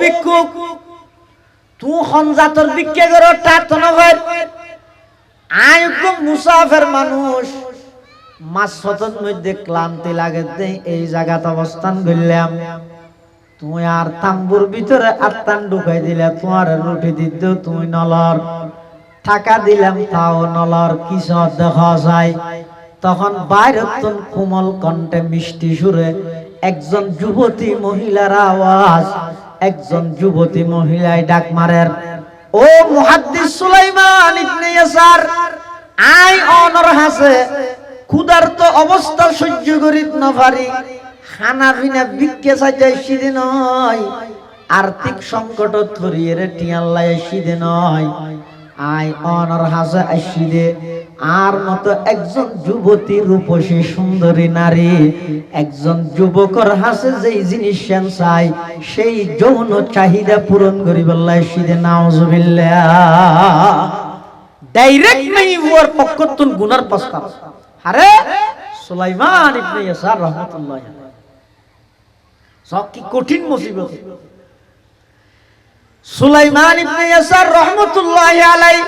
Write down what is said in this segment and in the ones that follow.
ভিক্ষুক তুই হনজাতর ভিক্ষা করো তার তো নয় আয় মুসাফের মানুষ মাঝপথের মধ্যে ক্লান্তি লাগে এই জায়গাতে অবস্থান করলাম তুমি আর তাম্বুর ভিতরে আত্মান ঢুকাই দিলে তোমার রুটি দিত তুমি নলর টাকা দিলাম তাও নলর কিছু দেখা যায় তখন বাইরে কোমল কণ্ঠে মিষ্টি সুরে একজন যুবতী মহিলার আওয়াজ একজন যুবতী মহিলায় ডাক মারের ও মুহাদ্দিস সুলাইমান ইবনে ইয়াসার আই অনর হাসে ক্ষুধার্ত অবস্থা সহ্য করিত না পারি খানা পিনা ভিক্ষা চাইতে সিদে নয় আর্থিক সংকট ধরিয়ে রে টিয়াল্লাই সিদে নয় আই অনর হাসে আসিদে আর মতো একজন যুবতী রূপসী সুন্দরী নারী একজন যুবকর হাসে যেই জিনিস চাই সেই যৌন চাহিদা পূরণ করি বললাই সিদে নাউজুবিল্লাহ ডাইরেক্ট নাই ওর পক্ষতুন গুনার প্রস্তাব আরে সুলাইমান ইবনে ইয়াসার রাহমাতুল্লাহ সব কি কঠিন মুসিবত সুলাইমান ইবনে ইয়াসার রাহমাতুল্লাহ আলাইহি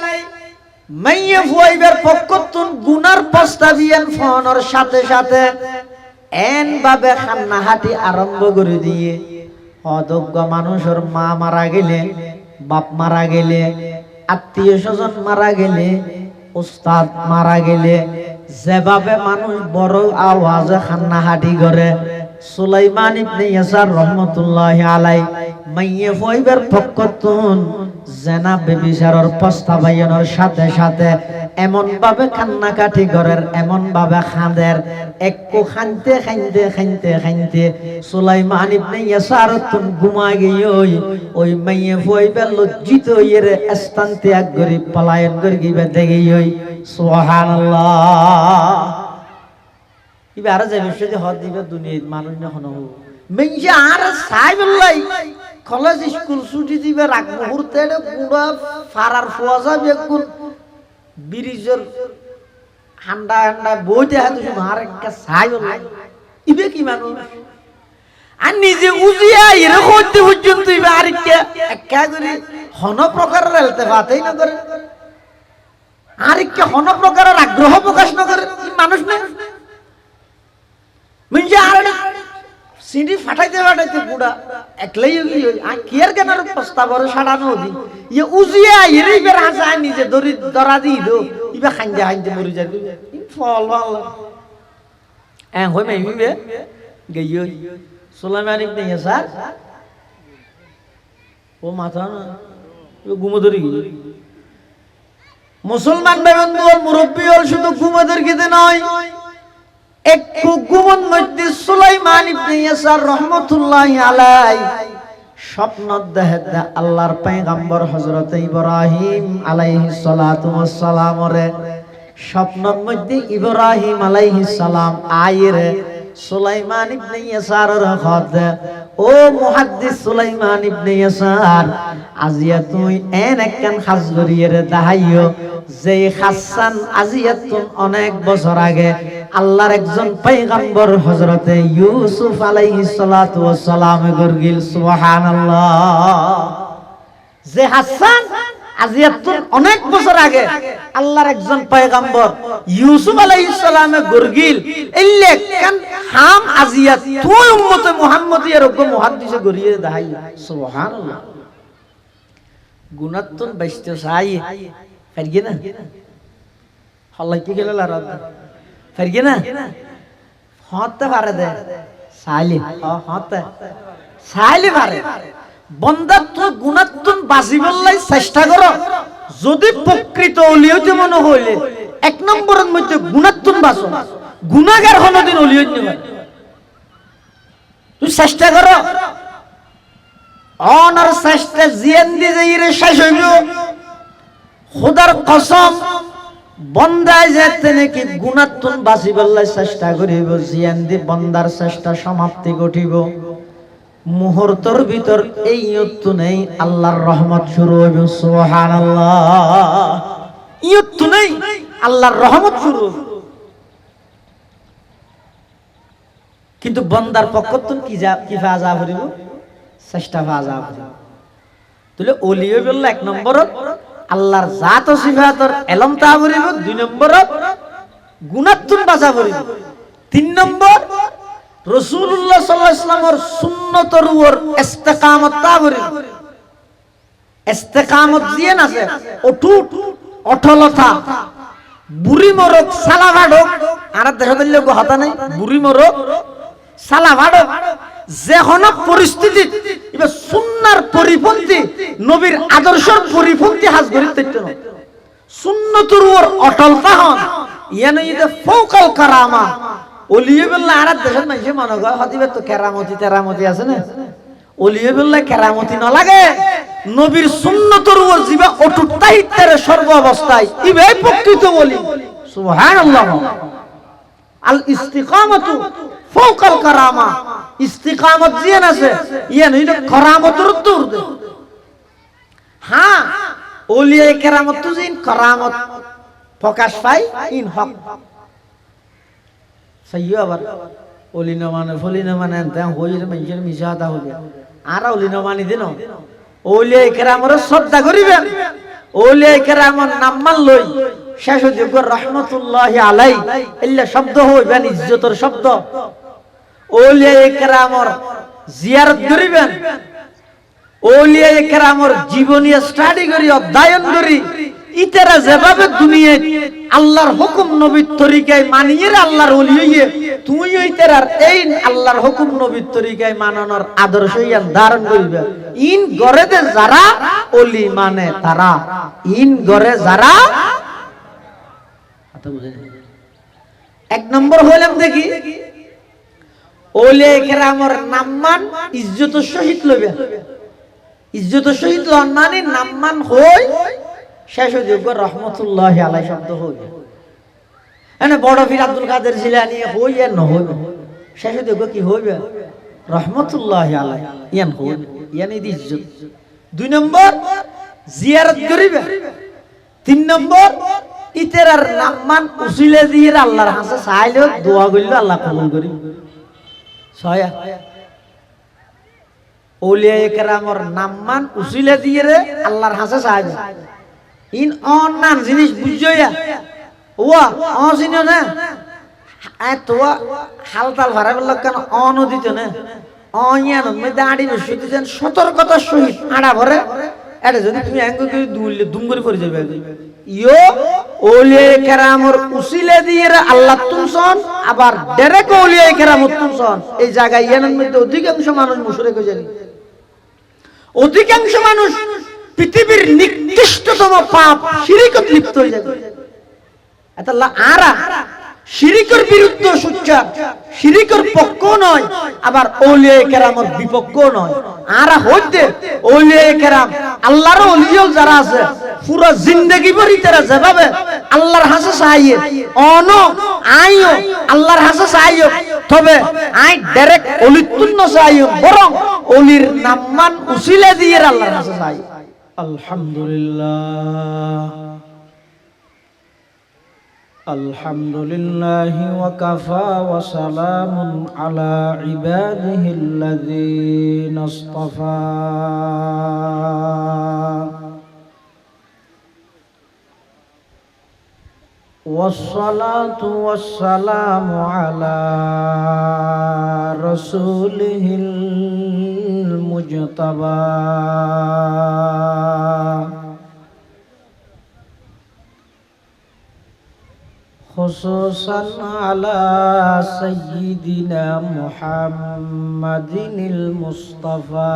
মাইয়া ফুয়াইবার পক্ষতুন গুনার প্রস্তাবিয়ান ফোনের সাথে সাথে এন ভাবে খান্নাহাটি আরম্ভ করে দিয়ে অযোগ্য মানুষের মা মারা গেলে বাপ মারা গেলে আত্মীয় স্বজন মারা গেলে উস্তাদ মারা গেলে যেভাবে মানুষ বড় আওয়াজে খান্নাহাটি করে সুলাইমান ইবনে ইয়াসার রাহমাতুল্লাহি আলাইহি মাইয়ে ফইবার পক্ষতুন জেনা বেবিচারের প্রস্তাবায়নের সাথে সাথে এমন ভাবে কান্নাকাটি করের এমন ভাবে খাঁদের একটু খানতে খানতে খানতে খানতে সুলাইমান ইবনে ইয়াসার তুন ঘুমা গিয়ে ওই মাইয়ে ফইবার লজ্জিত হইরে স্থান ত্যাগ করি পলায়ন করি গিয়ে দেখে সুবহানাল্লাহ এবার যে বিষয়ে হদ দিবে দুনিয়ার মানুষ না হনো মেঞ্জে আর সাইবলাই কলেজ স্কুল ছুটি দিবে রাগ মুহূর্তে পুরো ফারার ফোয়া যাবে কোন ব্রিজের হান্ডা হান্ডা বইতে হাতে আর একটা সাইবলাই ইবে কি মানুষ আর নিজে উজিয়া এর হইতে পর্যন্ত ইবে আর একটা করে হন প্রকার রেলতে পাতেই না করে আর একটা হন প্রকারের আগ্রহ প্রকাশ না করে মানুষ না মিঞ্জা আর সিডি ফাটাইতে ফাটাইতে পুরা একলাই আই কেয়ার কেনার প্রস্তাবর সাড়ানো দি ইয়ে উজিয়া এরই বের হাসা নিজে দরি দরা দি দো ইবা খাঞ্জা খাঞ্জা মরি যাবি ফল ভাল হই মাই বিবে গইয় সুলাইমান ইবনে ইয়াসার ও মাথা না ঘুমো ধরি মুসলমান ভাইবন্ধু মুরব্বী হল শুধু ঘুমো ধরি গিতে নয় একটু ঘুমন মধ্যে সুলাইমান ইবনে ইয়াসার রাহমাতুল্লাহি আলাইহি স্বপ্ন দেখে আল্লাহর পয়গম্বর হযরত ইব্রাহিম আলাইহিস সালাতু ওয়াস সালাম রে স্বপ্নের মধ্যে ইব্রাহিম আলাইহিস সালাম আইরে সুলাইমান ইবনে ইয়াসারের খদ ও মুহাদ্দিস সুলাইমান ইবনে ইয়াসার আজিয়া তুই এন একখান খাস করিয়ে রে দাহাইও যে হাসান আজিয়া তুই অনেক বছর আগে আল্লাহর একজন পয়গম্বর হযরতে ইউসুফ আলাইহিস সালাতু ওয়াস সালাম গরগিল সুবহানাল্লাহ যে হাসান আজিয়াতুন অনেক বছর আগে আল্লাহর একজন পয়গম্বর ইউসুফ আলাইহিস সালামে গরগিল ইল্লে কান হাম আজিয়াত তুই উম্মতে মুহাম্মদিয়ার রগ মুহাদ্দিসে গরিয়ে দাই সুবহানাল্লাহ গুনাতুন বাইস্তে সাই ফেরগে না আল্লাহ কি গেল লারাদ ফেরগে না হতে পারে দে সাইলি হতে সাইলি পারে বন্দা তো গুনাতুন বাসি বললাই চেষ্টা করো যদি প্রকৃত ওলি হইতে মনে হইলে এক নম্বরের মধ্যে গুনাতুন বাসো গুনাহগার কোনদিন ওলি হইতে পারে তুই চেষ্টা করো অনর চেষ্টা জিয়ান দি যাইরে শেষ হইল খোদার কসম বন্দায় যেতে নাকি গুনাতুন বাসি বললাই চেষ্টা করিব জিয়ান দি বন্দার চেষ্টা সমাপ্তি ঘটিব মুহূর্তের ভিতর এই ইয়ত্তু নেই আল্লাহর রহমত শুরু হইবে সুবহানাল্লাহ ইয়ত্তু নেই আল্লাহর রহমত শুরু কিন্তু বন্দার পক্ষতুন কি ফাজা করিব চেষ্টা ফাজা করিব তাহলে ওলিয়ে বললে এক নম্বর আল্লাহর জাত ও সিফাতর এলম তা বলিব, দুই নম্বর গুণাত্মক বাঁচা বলিব, তিন নম্বর রাসূলুল্লাহ সাল্লাল্লাহু আলাইহি ওয়াসাল্লামের সুন্নতর উপর ইস্তেকামত তা বলিব। ইস্তেকামত জিয়েন আছে অটুট অটলতা, বুড়ি মরক সালা ভাড়ক আর দেখা দিলে কথা নাই, বুড়ি মরক সালা ভাড়ক যে কোনো পরিস্থিতি এবার সুন্নাহর পরিপন্থী নবীর আদর্শের পরিপন্থী হাজ গরিব তৈরি না, সুন্নতের উপর অটলতা হন, ইয়ানে ইদে ফৌকাল কারামা। ওলিয়ে বললে আর দেশের মানুষে মনে করে হদিবে তো কেরামতি তেরামতি আছে না, ওলিয়ে বললে কেরামতি না লাগে, নবীর সুন্নতের উপর জীবা অটুট তাহিত্যের সর্ব অবস্থায় ইবে প্রকৃত ওলি। সুবহানাল্লাহ। আল ইস্তিকামাতু ফাওকাল কারামা, ইস্তিকামত জিয়ান আছে ইয়ান হইল কারামতের ঊর্ধ্বে। হ্যাঁ, ওলিয়ে কেরামত তো জিন কারামত প্রকাশ পায় ইন হক সাইয়্যা আবার ওলি না মানে ফলি না মানে তা হইর মানুষের মিশাতা হইবে আর ওলি না মানি দিন। ওলিয়ে কেরামর শ্রদ্ধা করিবেন, ওলিয়ে কেরামর নাম মান লই শেষ যোগ্য রহমতুল্লাহি আলাই এল্লা শব্দ হইবেন ইজ্জতের শব্দ। ওলিয়ে কেরামর জিয়ারত করিবেন, ওলিয়ে কেরামর জীবনী স্টাডি করি অধ্যয়ন করি, ইতারা যেভাবে দুনিয়ায় আল্লাহর হুকুম নবীর তরিকায় মানিয়ে আল্লাহর ওলি হইয়ে তুই ইতারার এই আল্লাহর হুকুম নবীর তরিকায় মানানোর আদর্শ ইয়ান ধারণ করিবে। ইন গরেতে যারা ওলি মানে তারা, ইন গরে যারা এক নম্বর হইলাম দেখি ওলিয়ে কেরামর নামমান ইজ্জতের সহিত লইবে, ইজ্জতের সহিত লন মানে নামমান হই শেষ যোগ্য রহমতুল্লাহি আলাইহি শব্দ হইবে। এনে বড় পীর আব্দুল কাদের জিলানী হই আর ন হইবে শেষ যোগ্য কি হইবে রহমতুল্লাহি আলাইহি ইয়ান হইবে, ইয়ান এই ইজ্জত। দুই নম্বর জিয়ারত করিবে, তিন নম্বর ইতেরার নামমান উসিলে দিয়ে আল্লাহর কাছে চাইলে দোয়া করিলে আল্লাহ কবুল করিবে। ছয়া ওলিয়া কেরামর নামমান উসিলে দিয়ে আল্লাহর কাছে চাইবে। ইন অনান জিনিস বুঝইয়া ওয়া অ চিনো না তোয়া হালতাল ভাড়া বলল কেন অন দিত না অয়ান মধ্যে আড়ি বসে দিতেন সতর্কতার সহিত আড়া ভরে এটা যদি তুমি অ্যাঙ্গ করে দুললে দুম করে পড়ে যাবে। ইয়ো ওলিয়া কেরামর উসিলে দিয়ে আল্লাহ তুমসন আবার ডাইরেক্ট ওলিয়া কেরামত তুমসন এই জায়গায় ইয়ানের মধ্যে অধিকাংশ মানুষ মুশরিক হয়ে যায়, অধিকাংশ মানুষ পৃথিবীর নিকৃষ্টতম পাপ শিরকত লিপ্ত হয়ে যাবে। আল্লাহ আরা শিরকের বিরুদ্ধে সোচ্চার, শিরকের পক্ষ নয় আবার ওলিয়া কেরামের বিপক্ষ নয়। আরা হইতে ওলিয়া কেরাম আল্লাহর ওলিও যারা আছে পুরো জিন্দেগি ভরি তারা যেভাবে আল্লাহর হাসে চাইয়ে অন আইও আল্লাহর হাসে চাইও, তবে আই ডাইরেক্ট অলিতুন্ন চাইও বরং ওলির নামমান উসিলে দিয়ে আল্লাহর হাসে চাই। আলহামদুলিল্লাহ আলহামদুলিল্লাহি ওয়া কাফা ওয়া সালামুন আলা ইবাদিহিল্লাযীনা ইসতাফা। ওয়াসসালাতু ওয়াসসালামু আলা রাসূলিহিল মুজতাবা খুসুসান আলা সাইয়্যিদিনা মুহাম্মাদিনিল মুস্তাফা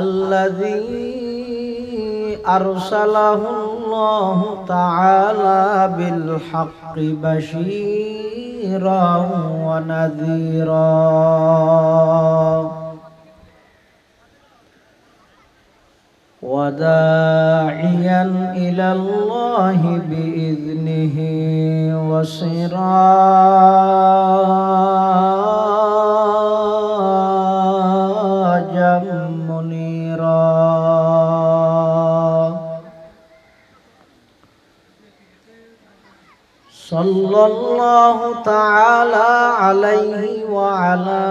আল্লাযী আরসালাহুল্লাহু তাআলা বিল হাক্কি বাশীরান ওয়া নাযীরা وداعيا إلى الله بإذنه وسراجا منيرا صلى সাল্লাল্লাহু তাআলা আলাইহি ওয়া আলা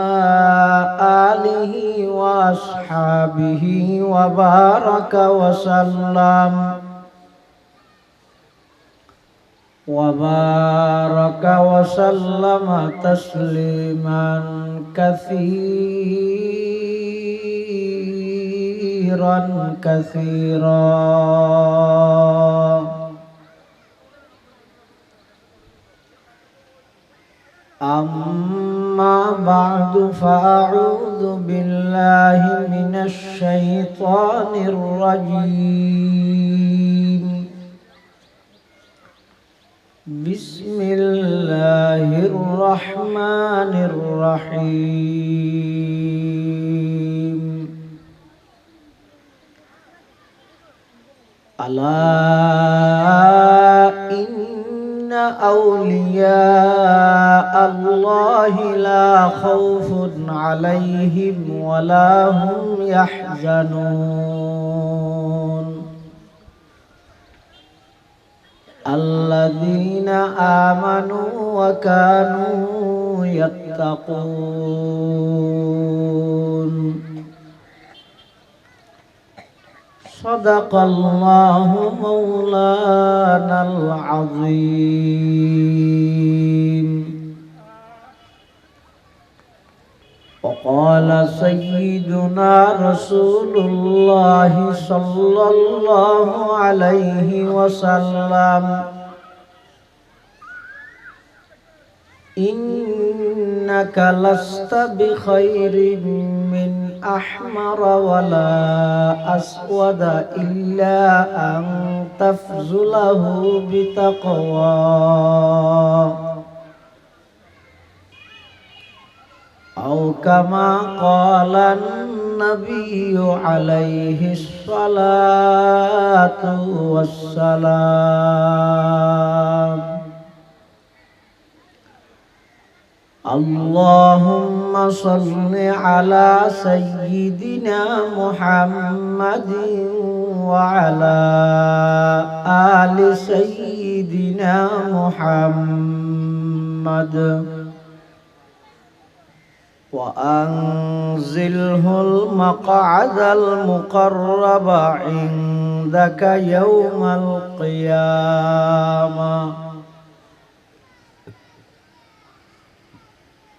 আলিহি ওয়া আসহাবিহি ওয়া বারাকা ওয়া সাল্লাম وبارك وسلم تسليما كثيرا كثيرا أما بعد فأعوذ بالله من الشيطان الرجيم بسم الله الرحمن الرحيم ألا إن أولياء الله لا خوف عليهم ولا هم يحزنون الذين آمنوا وكانوا يتقون صدق الله مولانا العظيم وقال سيدنا رسول الله صلى الله عليه وسلم إنك لست بخير من أحمر ولا أسود إلا أن تفزله بتقوى أو كما قال النبي عليه الصلاة والسلام اللهم صل على سيدنا محمد وعلى آل سيدنا محمد وأنزله المقعد المقرب عندك يوم القيامة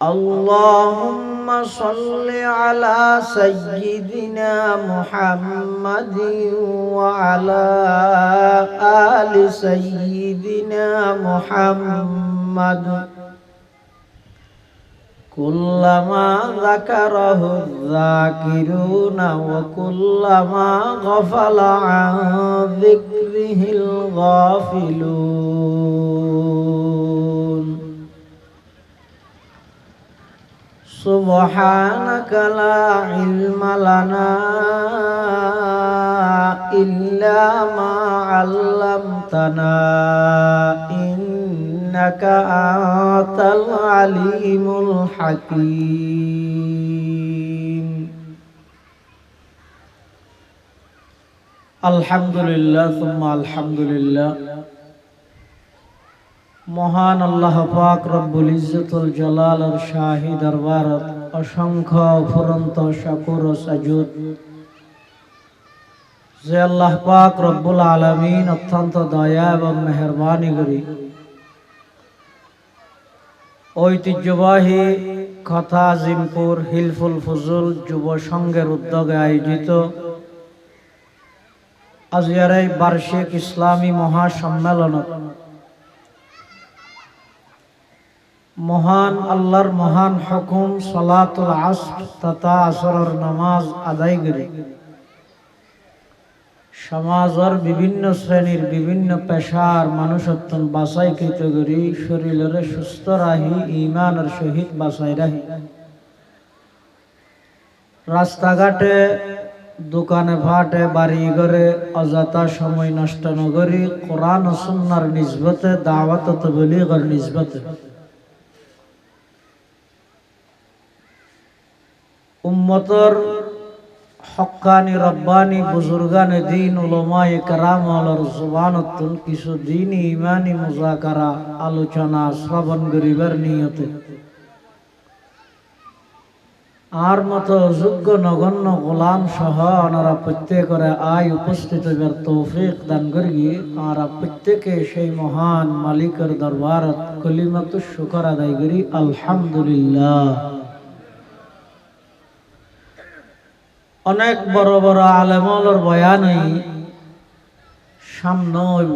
اللهم صل على سيدنا محمد وعلى آل سيدنا محمد كلما ذكره الذاكرون وكلما غفل عن ذكره الغافلون سبحانك لا علم لنا إلا ما علمتنا إنك أنت العليم الحكيم الحمد لله ثم الحمد لله মহান আল্লাহ পাক রব্বুল ইজ্জতুল জালালের শাহী দরবারত অসংখ্য অফুরন্ত শুকর ও সাজুদ যে আল্লাহ পাক রব্বুল আলামিন অত্যন্ত দয়া এবং মেহেরবানি করি ঐতিহ্যবাহী কথা আজিমপুর হিলফুল ফুজুল যুব সংঘের উদ্যোগে আয়োজিত আজকের এই বার্ষিক ইসলামী মহাসম্মেলনত মহান আল্লাহর মহান হুকুম সালাতুল আসর তথা আসরের নামাজ আদায় করে সমাজের বিভিন্ন শ্রেণীর বিভিন্ন পেশার মানুষত্ব বাছাইকৃত করি শরীরের সুস্থ রাহি ঈমানের সহিত বাছাই রাহি রাস্তাঘাটে দোকানে ভাটে বাড়ি ঘরে অযথা সময় নষ্ট ন করি কোরআন ও সুন্নাহর নিসবতে দাওয়াত ও তাবলীগের নিসবতে উম্মতর হক্কানি রব্বানি বুজুর্গানে দিন উলামায়ে কেরাম আলার জুবানতুন কিছু দ্বীনি ইমানি মুযাকারা আলোচনা শ্রবণ করিবার নিয়তে আর মতো যোগ্য নগণ্য গোলাম সহ ওনারা প্রত্যেকরে আয় উপস্থিত হইবার তৌফিক দান করি। আর প্রত্যেকে সেই মহান মালিকের দরবারত কলিমাতুশ শুকর আদায় করি আলহামদুলিল্লাহ। অনেক বড় বড় আলেমর বয়ানই সামনে হইব,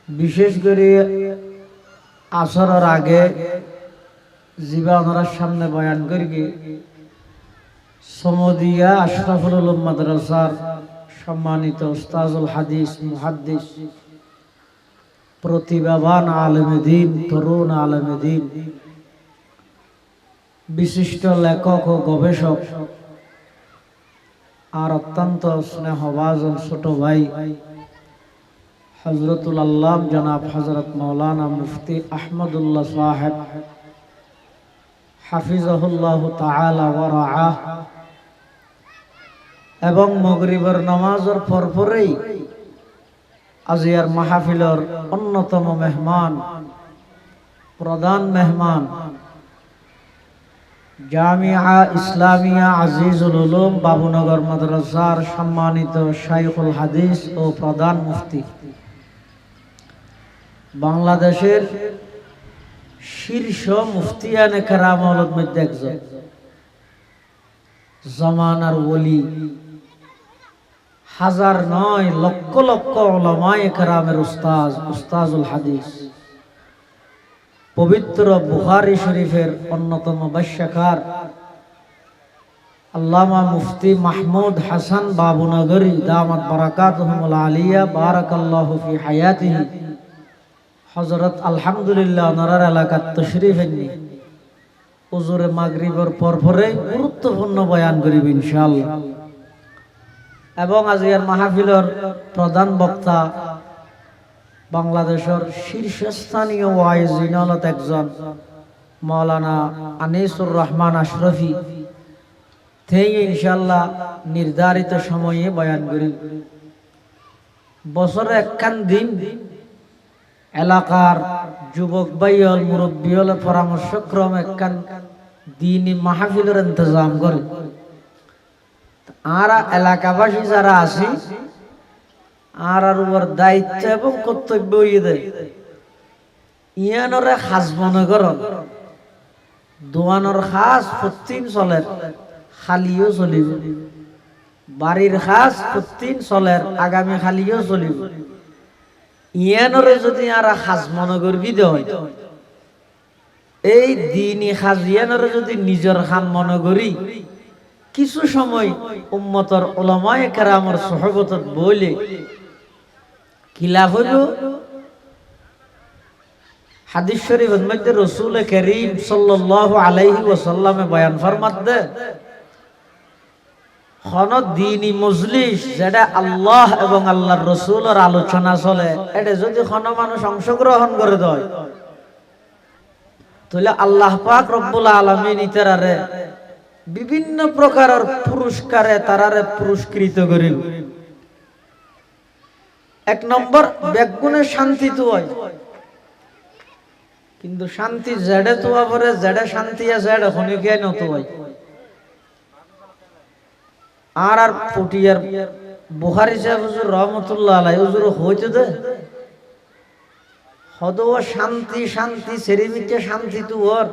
বিশেষ করে আসরের আগে জিবা ওনার সামনে বয়ান করি সমদিয়া আশরাফুল উলুম মাদ্রাসার সম্মানিত উস্তাজুল হাদিস মুহাদ্দিস প্রতিভাবান আলেমে দ্বীন, তরুণ আলেমে দ্বীন, বিশিষ্ট লেখক ও গবেষক আর অত্যন্ত স্নেহভাজন ছোট ভাই হযরতুল আল্লাম জনাব হযরত মাওলানা মুফতি আহমদুল্লাহ সাহেব হাফিজাহুল্লাহ তাআলা ওয়া রাআহ, এবং মাগরিবের নামাজের পরপরেই আজিয়ার মাহফিলের অন্যতম মেহমান, প্রধান মেহমান, জামিয়া ইসলামিয়া আজিজুল উলুম বাবুনগর মাদ্রাসার সম্মানিত শাইখুল হাদিস ও প্রধান মুফতি, বাংলাদেশের শীর্ষ মুফতিয়ানে কেরামের মধ্যে একজন, জামানার ওলি, হাজার নয় লক্ষ লক্ষ উলামায়ে কেরামের উস্তাজ, উস্তাজুল হাদিস, পবিত্র বুখারী শরীফের অন্যতম ভাষ্যকার আল্লামা মুফতি মাহমুদ হাসান বাবুনগরী দামাত বারাকাতুহুল আলিয়া বারাকাল্লাহু ফি হায়াতিহি হযরত আলহামদুলিল্লাহ ওনার এলাকাত তশরীফ এনেনি হুজুরে মাগরিবের পরপরে গুরুত্বপূর্ণ বয়ান করিব ইনশাআল্লাহ। এবং আজিয়ার মাহফিলের প্রধান বক্তা বাংলাদেশের শীর্ষস্থানীয় ওয়াইজিন হলত একজন মাওলানা আনিসুর রহমান আশরাফি, তিনি ইনশাআল্লাহ নির্ধারিত সময়ে বয়ান করিব। বছরে একখান দিন এলাকার যুবক ভাইয়ল মুরব্বীল পরামর্শক্রমে একখান দ্বীনি মাহফিলের ইন্তজাম করে। আর এলাকাবাসী যারা আছি আর ওর দায়িত্ব এবং কর্তব্য ইয়ানরে খাস মনে করন, দোয়ানোর খাস প্রতিদিন চলের, খালিও চলিব, বাড়ির খাস প্রতিদিন চলের, আগামী খালিও চলিব। ইয়ানরে যদি আর খাস মনে করবি দেয়, এই দ্বীনি খাস ইয়ানরে যদি নিজের খাম মনে করি, কিছু সময় উম্মতর উলামায়ে কেরামের সুহবতত বলে কি লাভ হইল? হাদিস শরীফের মধ্যে রাসূল করিম সাল্লাল্লাহু আলাইহি ওয়াসাল্লামে বয়ান ফরমাতে, কোন দ্বীনি মজলিস যেটা আল্লাহ এবং আল্লাহর রাসূলের আলোচনা চলে, এটা যদি কোন মানুষ অংশগ্রহণ করে দেয়, তাহলে আল্লাহ পাক রব্বুল আলামিন ইতারারে বিভিন্ন প্রকারের পুরস্কারে তারারে পুরস্কৃত করিব। এক নম্বর বেগুনে শান্তি তো হয়, কিন্তু শান্তি জেডে তো আবরে জেডে শান্তি আছে এটা কোন কে নত হয়। আর পটিয়ার বুখারী সাহেব হুজুর রহমাতুল্লাহ আলাইহি হুজুর হইতে দে হদও শান্তি শান্তি সেরিমিতে শান্তি তো ওর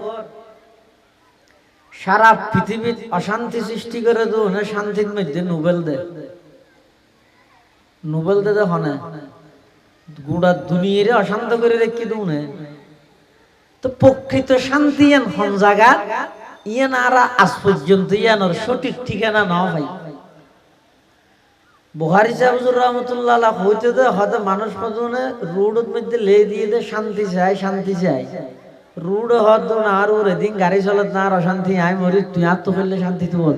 সারা পৃথিবীত অশান্তি সৃষ্টি করে দো না, শান্তির মধ্যে নোবেল দে, নোবেল দে হনে গোটা দুনিয়ারে অশান্ত করে রেখে দো না। তো প্রকৃত শান্তি ইয়ান হন জায়গা ইয়ান আর আজ পর্যন্ত ইয়ানোর সঠিক ঠিকানা না ভাই। বুখারী সাহেব হুজুর রাহমাতুল্লাহ আলাইহি হইতে দে হয়তো মানুষ পদনে রোডের মধ্যে লে দিয়ে দে শান্তি চাই শান্তি চাই, রুড হত না আর ওর এদিন গাড়ি চলত না আর অশান্তি আই মরি, তুই আর তো ফেললে শান্তি তো বল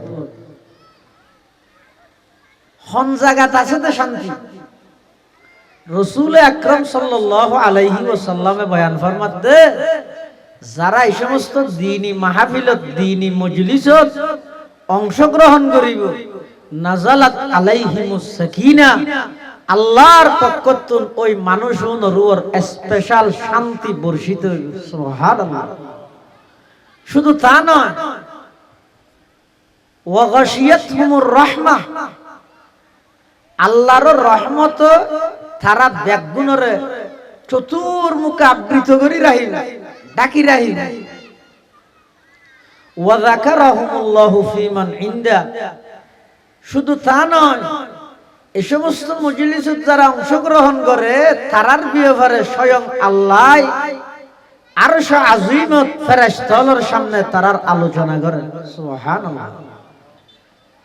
হন জায়গাত আছে তো শান্তি। রাসূল আকরাম সাল্লাল্লাহু আলাইহি ওয়াসাল্লামে বয়ান ফরমাতে, যারা এই সমস্ত দ্বীনি মাহফিলত দ্বীনি মজলিসত অংশগ্রহণ করিব নাজালাত আলাইহিমুস সাকিনা আল্লাহর পক্ষতুন ওই মানুষুন রুর স্পেশাল শান্তি বর্ষিত হইব সুবহানাল্লাহ শুধু তা নয় ওয়া গাশিয়াতহুমুর রাহমাহ আল্লাহর রহমত তারা ব্যাগুণরে চতুর্মুখে আবৃত করি রাহিল ডাকি রাহিল ওয়া যাকারাহুমুল্লাহু ফীমান ইনদা শুধু তা নয় এই সমস্ত মজলিসে যারা অংশগ্রহণ করে তারার ব্যাপারে স্বয়ং আল্লাহ আরশ আজিমত ফেরেশতাদের সামনে তারার আলোচনা করে সুবহানাল্লাহ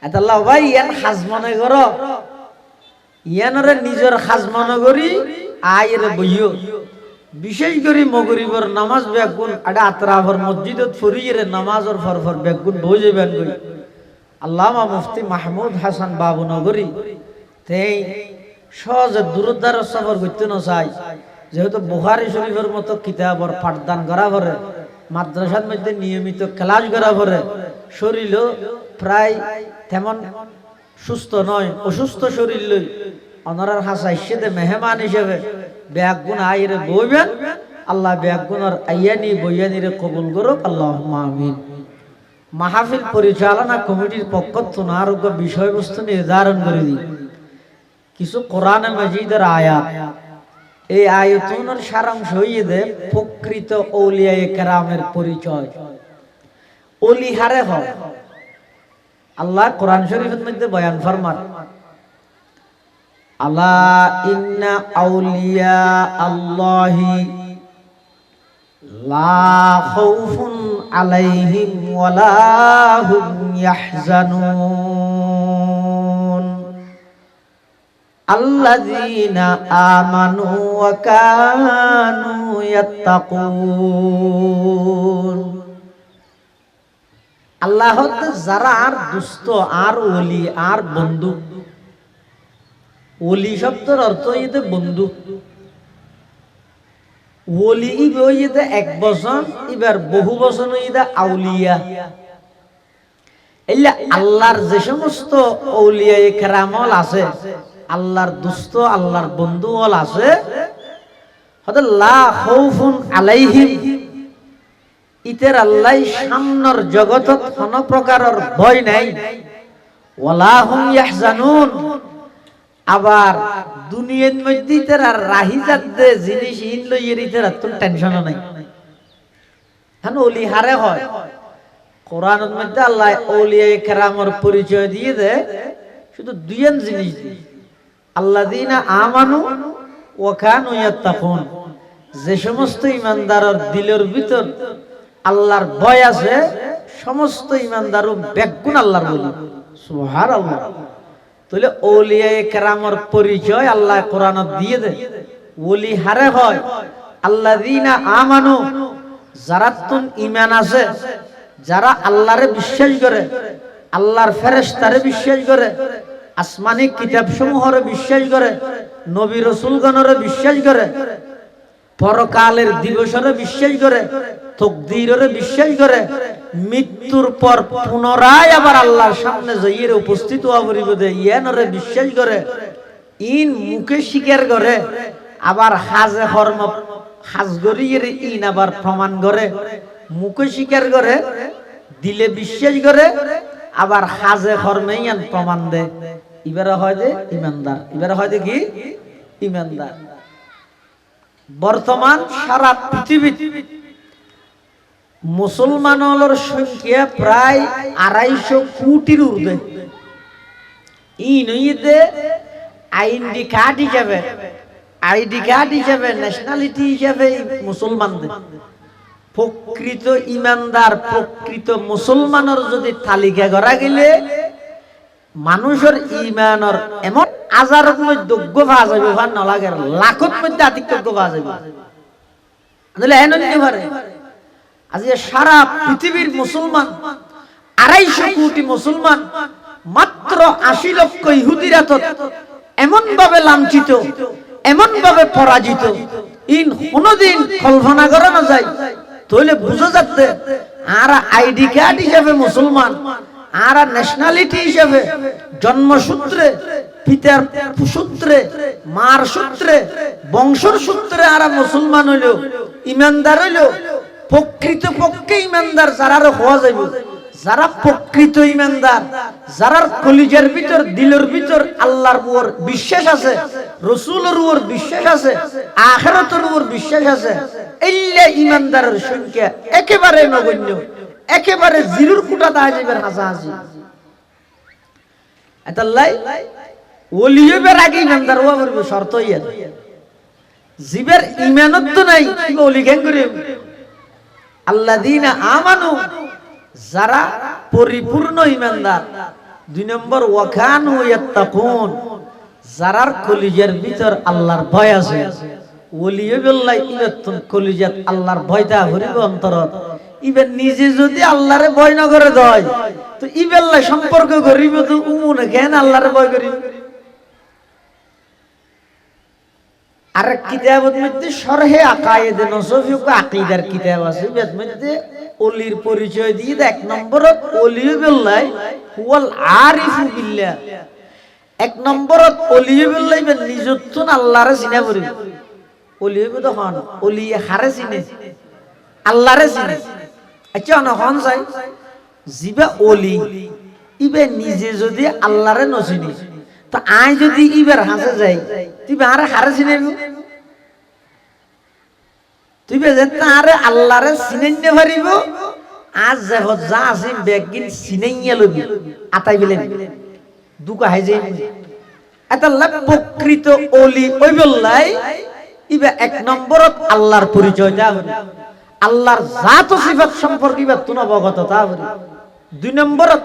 আল্লাহ ভাই ইয়ান খাজ মনে করো ইয়ানরে নিজের খাজ মনে করি আয়ের বইও বিশেষ করে মগরিবর নামাজ বেগুন আডা আতরাফর মসজিদত ফুরিয়ে নামাজর ফরফর বেগুন বই যাবেন কই আল্লামা মুফতি মাহমুদ হাসান বাবু নগরী তেই সহজে দূরদ্বার সফর করতে না চাই যেহেতু বুখারী শরীফের মতো কিতাবর পাঠদান করা পরে মাদ্রাসার মধ্যে নিয়মিত ক্লাস করা পরে শরীর প্রায় তেমন সুস্থ নয় অসুস্থ শরীর লই অনারার হাসা ইসেদে মেহমান হিসেবে বেগুন আইরে বইবেন আল্লাহ বেগুনের আইয়ানি বইয়ানিরে কবুল করুক আল্লাহুম্মা আমিন মাহফিল পরিচালনা কমিটির পক্ষ থেকে আরোগ্য বিষয়বস্তু নির্ধারণ করে দিই কিছু কোরআন মাজিদের আয়াত এই আয়াতুনের সারাংশ হইয়ে প্রকৃত আউলিয়া কেরামের পরিচয় ওলি হারে হয় আল্লাহ কোরআন শরীফের মধ্যে বয়ান ফরমান আলা ইন্না আউলিয়া আল্লাহি লা খাউফুন আলাইহিম ওয়ালা হুম ইয়াহজানুন আল্লাযীনা আমানু ওয়া কানু ইয়াত্তাকুন আল্লাহ যারা আর দুষ্ট আর ওলি আর বন্ধু ওলি শব্দের অর্থ হইতে বন্ধু ওলি হইতে এক বছর এবার বহু বছর হইতে আউলিয়া এলা আল্লাহর যে সমস্ত আউলিয়া কেরামল আছে আল্লাহর দুষ্ট আল্লাহর বন্ধু হল আছে হয়তো লা খাউফুন আলাইহিম ইতের আল্লাহ সামনের জগতত কোন প্রকারের ভয় নাই ওয়ালা হুম ইয়াহজানুন আবার দুনিয়ার মধ্যে তারা রাহি যাচ্ছে জিনিস ইন লইয়ের ইতার তো টেনশন নাই হান ওলি হারে হয় কোরআনের মধ্যে আল্লাহ আউলিয়া কেরামের পরিচয় দিয়ে দেয় শুধু দুইজন জিনিস আল্লাযীনা আমানু ওয়া কানু ইয়াত্তাকুন যে সমস্ত ঈমানদারের দিলের ভিতর আল্লাহর ভয় আছে সমস্ত ঈমানদারও বেগুন আল্লাহর বলি সুবহানাল্লাহ তাহলে আউলিয়া কেরামের পরিচয় আল্লাহ কোরআনত দিয়ে দেয় ওলি হারে হয় আল্লাযীনা আমানু যারা তুন ঈমান আছে যারা আল্লাহরে বিশ্বাস করে আল্লাহর ফেরেশতারে বিশ্বাস করে আসমানি কিতাব সমূহরে বিশ্বাস করে নবী রাসূলগণরে বিশ্বাস করে পরকালের দিবসরে বিশ্বাস করে তাকদীরে বিশ্বাস করে মৃত্যুর পর পুনরায় আবার আল্লাহর সামনে যাইয়ে উপস্থিত হওয়া পরিবদে ইয়ানরে বিশ্বাস করে ইন মুখে স্বীকার করে আবার হাজে কর্ম হাজ করিয়ে ইন আবার প্রমাণ করে মুখে স্বীকার করে দিলে বিশ্বাস করে আবার হাজে কর্মে ইয়ান প্রমাণ দেয় এবারে হয় যে ঈমানদার এবারে হয় যে কি ঈমানদার বর্তমান সারা পৃথিবীতে মুসলমানের সংখ্যা প্রায় 250 কোটির ঊর্ধ্বে ইনইতে আইডি কার্ড হিসাবে ন্যাশনালিটি হিসাবে মুসলমানদের প্রকৃত ঈমানদার প্রকৃত মুসলমানের যদি তালিকা করা গেলে মানুষের ঈমানের এমন হাজারের মধ্যে যোগ্য পাওয়া যাবে ভার না লাগে লাখের মধ্যে আধিক যোগ্য পাওয়া যাবে তাহলে এমন নিতে পারে আজকে সারা পৃথিবীর মুসলমান 250 কোটি মুসলমান মাত্র 80 লক্ষ ইহুদিরা তো এমন ভাবে লাঞ্ছিত এমন ভাবে পরাজিত ইন কোনদিন কল্পনা করা না যায় তাহলে বুঝা যাচ্ছে আর আইডি কার্ড হিসেবে মুসলমান আর ন্যাশনালিটি হিসেবে জন্মসূত্রে, পিতার সূত্রে, মার সূত্রে, বংশর সূত্রে আর মুসলমান হইল, ইমানদার হইল। প্রকৃত পক্ষে ইমানদার যারা হওয়া যাইব, যারা প্রকৃত ইমানদার, যারা কলিজার ভিতর দিলের ভিতর আল্লাহর উপর বিশ্বাস আছে, রাসূলের উপর বিশ্বাস আছে, আখিরাতের উপর বিশ্বাস আছে, এইলা ইমানদারের সংখ্যা একেবারে নগণ্য, একেবারে জিরোর কোটা দা যাইবার হাসাহাসি। এতাল্লাই ওলি হইবার আগে ইমানদার হওয়া পড়বে, শর্ত ইয়া। জিবের ইমানত তো নাই, কি ওলি কেন করে? আল্লাযীনা আমানু, যারা পরিপূর্ণ ইমানদার। 2 নম্বর ওয়া কানু ইয়াত্তাকুন, যারার কলিজার ভিতর আল্লাহর ভয় আছে। ওলি বিল্লাহ ইবাতুন কলিজাত আল্লাহর ভয়টা হরিব অন্তরত। ইবে নিজে যদি আল্লাহরে ভয় না করে দেয়, তো ইবেল্লাহ সম্পর্ক করিব তো উমুনে কেন আল্লাহরে ভয় করিব? আর কিতাবের মধ্যে শরহে আকায়েদ নসফি ও আকীদার কিতাব আছে, এর মধ্যে ওলির পরিচয় দিয়ে 1 নম্বরত ওলি বিল্লাহ হুয়াল আরিফু বিল্লাহ। 1 নম্বরত ওলি বিল্লাহ ইবে নিজতন আল্লাহরে চিনা করিব। ওলি হইব তো হন ওলি হারে চিনে, আল্লাহরে চিনে। আচ্ছা না হন চাই জিবা ওলি ইবে নিজে যদি আল্লাহরে নচিনি, তো আই যদি ইবের হাসে যাই, তুই আরে হারে চিনাইব? তুই যে তারে আল্লাহরে চিনাইতে পারিব, আজ যা আছে বেগিন চিনাইয়া লবি আতাই বিলে দুকা হাই যাই। এতাল্লাহ প্রকৃত ওলি ওই বললাই ইবে 1 নম্বরত আল্লাহর পরিচয় দেওয়া হবে, আল্লাহর জাত ও সিফাত সম্পর্কে ইবে তুন অবগত তা হবে। 2 নম্বরত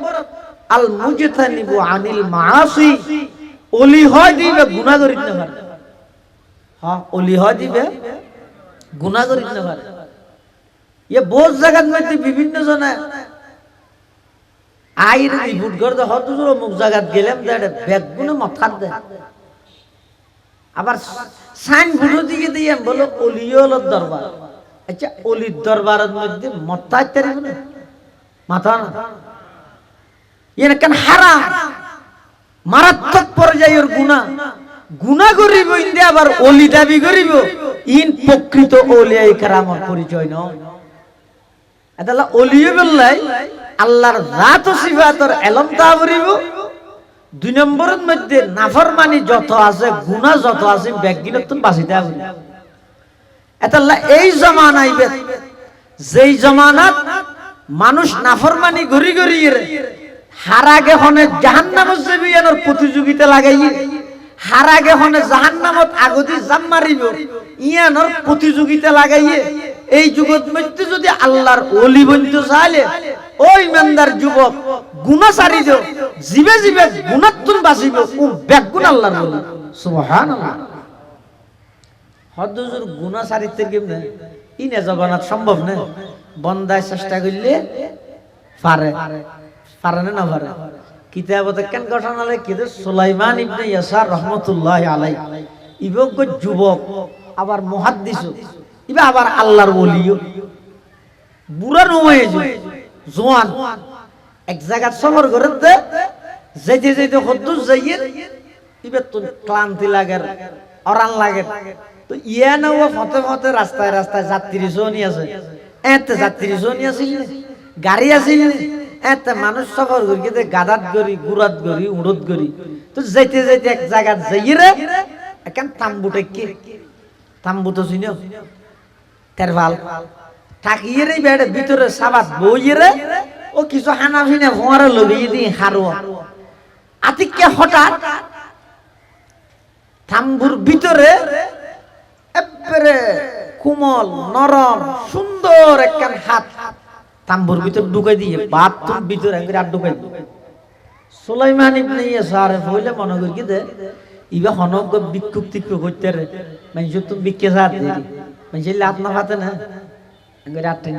আল মুজতানিবু আনিল মাআসি, ওলি হয় দিবে গুনাহ করিতে না পারে। হ্যাঁ, ওলি হয় দিবে গুনাহ করিতে না পারে। এ বহুত জায়গার মধ্যে বিভিন্ন জনে আইর রিপোর্ট করতে হতুর অমুক জায়গাত গেলাম দেড়ে ব্যাগগুলো মাথার দেয়, আবার সাইন ফুটো দিকে দিয়ে বলো অলিওর দরবার। আচ্ছা অলির দরবারের মধ্যে মত্তা ইত্যাদি না মাথা না, এর কেন হারাম, মারাত্মক পর্যায়ের গুনাহ। গুনাহ করিব ইন্দে আবার অলি দাবি করিব, ইন প্রকৃত ওলিয়ায়ে কেরামের পরিচয় নয়। এতালা ওলিয়ে বললাই আল্লাহর জাত ও সিফাতের ইলম তা করিব। 2 নম্বরের মধ্যে নাফরমানি যত আছে, গুনাহ যত আছে, ব্যাগিনতন বাঁচিতে হবে। এতালা এই জামানায় যেই জামানাত মানুষ নাফরমানি গরি গরি হারাগে হনে জাহান্নামে যাবিয়ানোর প্রতিযোগিতা লাগাইয়ে, হারাগে হনে জাহান্নামত আগদি জাম মারিব ইয়ানোর প্রতিযোগিতা লাগাইয়ে, এই যুগত মধ্যে যদি আল্লাহর ওলি বনতে চাইলে ও ইমানদার যুবক গুনাহ ছাড়ি দাও, জিবে জিবে গুনাহতুন বাঁচিব, ও বেগুন আল্লাহর ওলি। সুবহানাল্লাহ। হদ্দুজুর গুনাহ ছাড়িতে কেমনে ইনে জবানাত সম্ভব না, বন্দায় চেষ্টা করলে পারে, পারে না পারে। কিতাবতে কেন ঘটনা লেখে সুলাইমান ইবনে ইয়াসার রহমাতুল্লাহি আলাইহি, ইবক যুবক আবার মুহাদ্দিস, ইবা আবার আল্লাহর ওলিও, বুড়া নয় জওয়ান। এক জায়গা সফর করে যাইতে যাইতে হদ্দুস যাইয়ে ইবে তো ক্লান্তি লাগে, অরান লাগে, তো ইয়া না ও ফতে ফতে রাস্তায় রাস্তায় যাত্রী জনি আছে, এতে যাত্রী জনি আছিল, গাড়ি আছিল, এতে মানুষ সফর করি কিন্তু গাদাত গরি, গুড়াত গরি, উড়ত গরি। তো যাইতে যাইতে এক জায়গা যাইয়ে রে এখন তাম্বুটে কি তাম্বু তো চিনো তেরভাল থাকিয়ে রে বেড়ে ভিতরে সাবাত বইয়ে রে ও কিছু হানা ফিনা ফোয়ারে লবিয়ে দিয়ে হারো আতিককে হঠাৎ তাম্বুর ভিতরে একেবারে কোমল নরম সুন্দর একখান হাত তাম্বুর ভিতর ঢুকাই দিয়ে বাথরুম ভিতরে একবার ঢুকাই দিয়ে সুলাইমান ইবনে ইয়াসার বলে মনে করি কি দে ইবা হনক বিক্ষুপ টিক্ষুপ করতে রে মানুষ তুমি বিক্ষে সাথ দিই মানুষ লাত না ফাতে না একবার আটটেন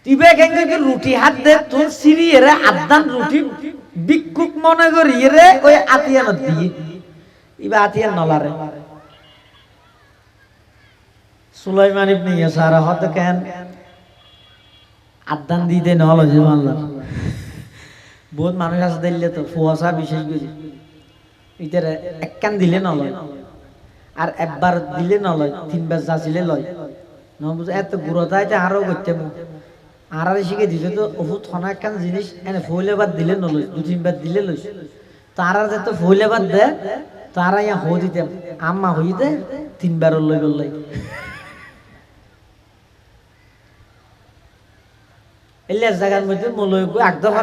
তিবে কেঙ্গে রুটি হাত দে তোর সিরিয়ে রে আদান রুটি বিক্ষুপ মনে করি রে ওই আতিয়ান দিয়ে ইবা আতিয়ান নলারে সুলাইমান ইবনে ইয়াসার হতে কেন আদান দিতে নল যে মানলাম বহুত মানুষ আছে দিলে তো ফুয়াশা বিশেষ করে ইটার এক কান দিলে নলয় আর একবার দিলে নলয় তিনবার যাচিলে লয় বুঝে এত গুরুতায় আরো করতে আর শিখে দিছে তো বহুত হনা কান জিনিস এনে ফুলে বাদ দিলে নলয় দু তিনবার দিলে লইস তারা যত ফুলে বাদ দে তারা ইয়া হো দিতে আম্মা হই দে তিনবার লই বললাই এলিয়াস জায়গার মধ্যে মলয় একদম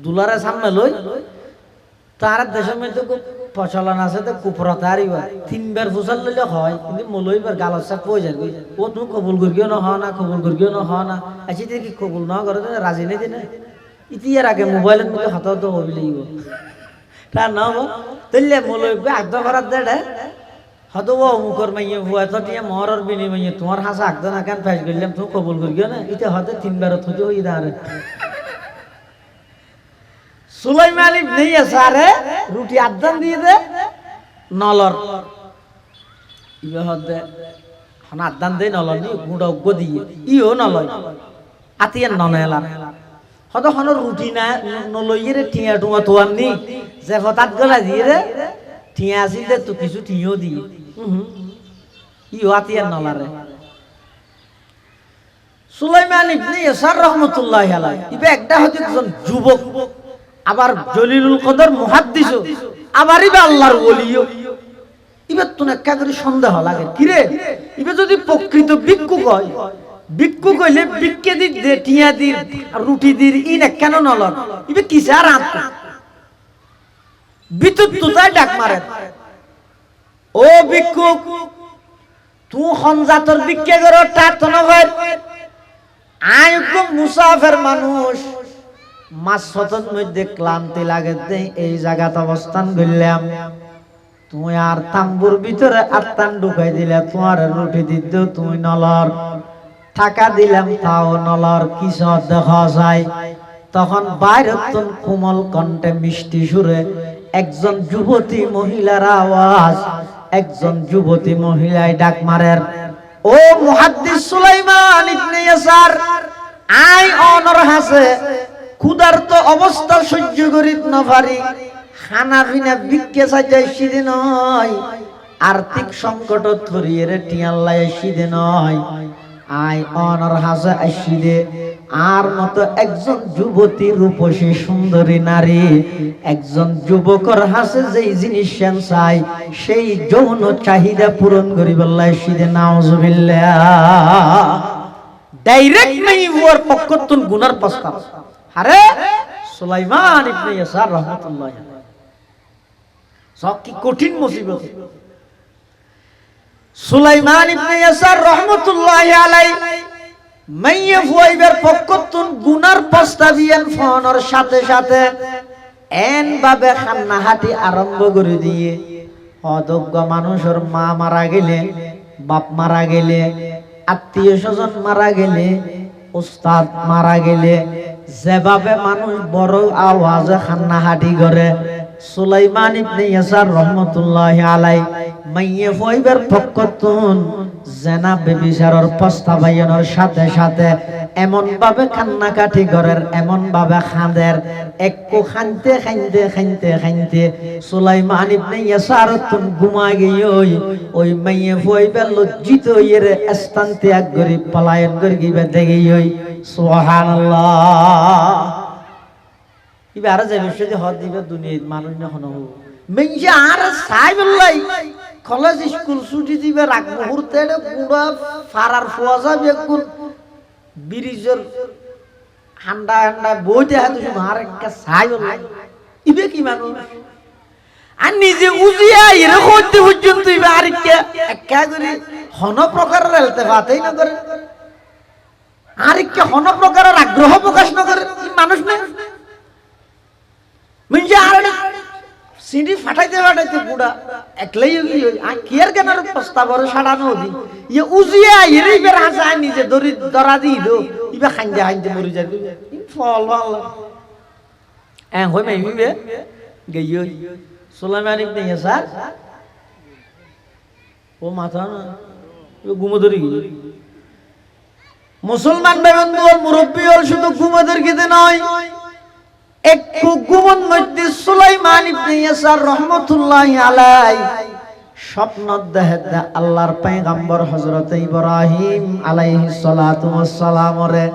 দুলারের সামনে লই তার দেশের মধ্যে খুব প্রচলন আছে তো কুপ্রতারই তিনবার ফুসাল লইলে হয় কিন্তু মলইবার গালত চাপ পয়ে যাবে ও তুমি কবুল করিও না হয় না কবুল করিও না হয় না আছি দেখি কবুল না করে রাজি নেই দিনে ইতিহার আগে মোবাইলের মধ্যে হাত তো হবি লাগিব তার না হবো তাইলে মলই একদম করার দেড়ে হয়তো ও মুখর মাইয়ে ভুয়া তো টিয়া মহরের বিনিময়ে তোমার হাসা একদম না কেন ফেস করলাম তুমি কবুল করিও না এটা হয়তো তিনবার থতে হই দাঁড়ে সুলাইমান ইবনে ইয়াসারে রুটি আদান দিয়ে দে নলর ইবে হদে হন আদান দে নলর নি গুড়া উগ্গ দিয়ে ইও নলয় আতিয়ান ননেলা হদ হন রুটি না নলইয়ে রে টিয়া টুয়া তোয়ান নি যে হঠাৎ গলা দিয়ে রে টিয়া আসিল দে তো কিছু টিও দিয়ে ইও আতিয়ান নলারে সুলাইমান ইবনে ইয়াসার রাহমাতুল্লাহি আলাইহি ইবে একটা হতে একজন যুবক আবার জলিলুল কদর মুহাদ্দিসও আবার ইবে আল্লাহর ওলিও ইবে তো একটা করে সন্দেহ লাগে কি রে ইবে যদি প্রকৃত ভিক্ষুক হয় ভিক্ষুক হইলে ভিক্ষে দি দে টিয়া দি রুটি দি ইন কেন নলর ইবে কিসে আর আত বিদ্যুৎ তুতায় ডাক মারে ও ভিক্ষুক তুই হনজাতর ভিক্ষে করো তার তো নয় আয় কো মুসাফির মানুষ মাসফতন মধ্যে ক্লান্তি লাগে এই জায়গাতে অবস্থান করলাম তুমি আর তাম্বুর ভিতরে আত্মান ঢুকাই দিলে তোমার রুটি দিত তুমি নলর টাকা দিলাম তাও নলর কিছু দেখা যায় তখন বাইরে কোমল কণ্ঠে মিষ্টি সুরে একজন যুবতী মহিলার আওয়াজ একজন যুবতী মহিলায় ডাক মারের ও মুহাদ্দিস সুলাইমান ইবনে ইয়াসার আই অনর হাসে ক্ষুধার্ত অবস্থা সহ্য করিত না পারি খানা পিনা ভিক্ষে চাইতে সিদে নয় আর্থিক সংকট ধরিয়ে রে টিয়াল্লাই সিদে নয় আই অনর হাসে আসিদে আর মতো একজন যুবতী রূপসী সুন্দরী নারী একজন যুবকর হাসে যেই জিনিস চাই সেই যৌন চাহিদা পূরণ করি বললাই সিদে নাউজুবিল্লাহ ডাইরেক্ট নাই ওর পক্ষতুন গুনার প্রস্তাব আরে সুলাইমান ইবনে ইয়াসার রাহমাতুল্লাহি আলাইহি সব কি কঠিন মুসিবত সুলাইমান ইবনে ইয়াসার রাহমাতুল্লাহি আলাইহি মাইয়ে ফুয়াইবার পক্ষতুন গুনার প্রস্তাবিয়ান ফোনের সাথে সাথে এন ভাবে খান্নাহাটি আরম্ভ করে দিয়ে অযোগ্য মানুষের মা মারা গেলে বাপ মারা গেলে আত্মীয় স্বজন মারা গেলে উস্তাদ মারা গেলে যেভাবে মানুষ বড় আওয়াজে খান্নাহাটি করে সুলাইমান ইবনে ইয়াসার রাহমাতুল্লাহি আলাইহি মাইয়ে ফুয়াইবার পক্ষতুন জেনা বেবিচারের প্রস্তাবায়নের সাথে সাথে এমন ভাবে কান্নাকাটি করের এমন ভাবে খাঁদের একটু খানতে খানতে খানতে খানতে সুলাইমান ইবনে ইয়াসার তুন ঘুমায় গিয়ে ওই মাইয়ে ফুয়াইবার লজ্জিত হইয়ের স্থান ত্যাগ করে পলায়ন করে গিয়ে দেখে সুবহানাল্লাহ ইবে আর যে বিষয়ে হদ দিবে দুনিয়ার মানুষ না হন মেঞ্জে আর সাই বললাই কলেজ স্কুল ছুটি দিবে রাগ মুহূর্তে গুড়া ফারার ফোয়া যাবে কোন ব্রিজের হান্ডা হান্ডা বইতে হাতে আর একটা সাই বললাই ইবে কি মানুষ আর নিজে উজিয়া এর হইতে পর্যন্ত ইবে আর একটা করে হন প্রকারের হেলতে পাতেই না করে আর একটা হন প্রকারের আগ্রহ প্রকাশ না করে মানুষ না মিঞ্জে আর সিডি ফাটাইতে ফাটাইতে পুরা একলাই আর কেয়ার কেনার প্রস্তাবর সাড়ানো দি ইয়ে উজিয়া এরই বের হাসা নিজে দরি দরা দি দো ইবে খাইতে খাইতে মরি যাবে ফল ভালো হই মাই ইবে গইয় সুলাইমান ইবনে ইয়াসার ও মাথা না ঘুমো ধরি মুসলমান বেবন্ধু হল মুরব্বী হল শুধু ঘুমাদের গেতে নয়, একটু ঘুমন মধ্যে সুলাইমান ইবনে ইয়াসার রহমতুল্লাহি আলাইহি স্বপ্ন দেখে আল্লাহর পয়গম্বর হযরত ইব্রাহিম আলাইহিস সালাতু ওয়াস সালাম রে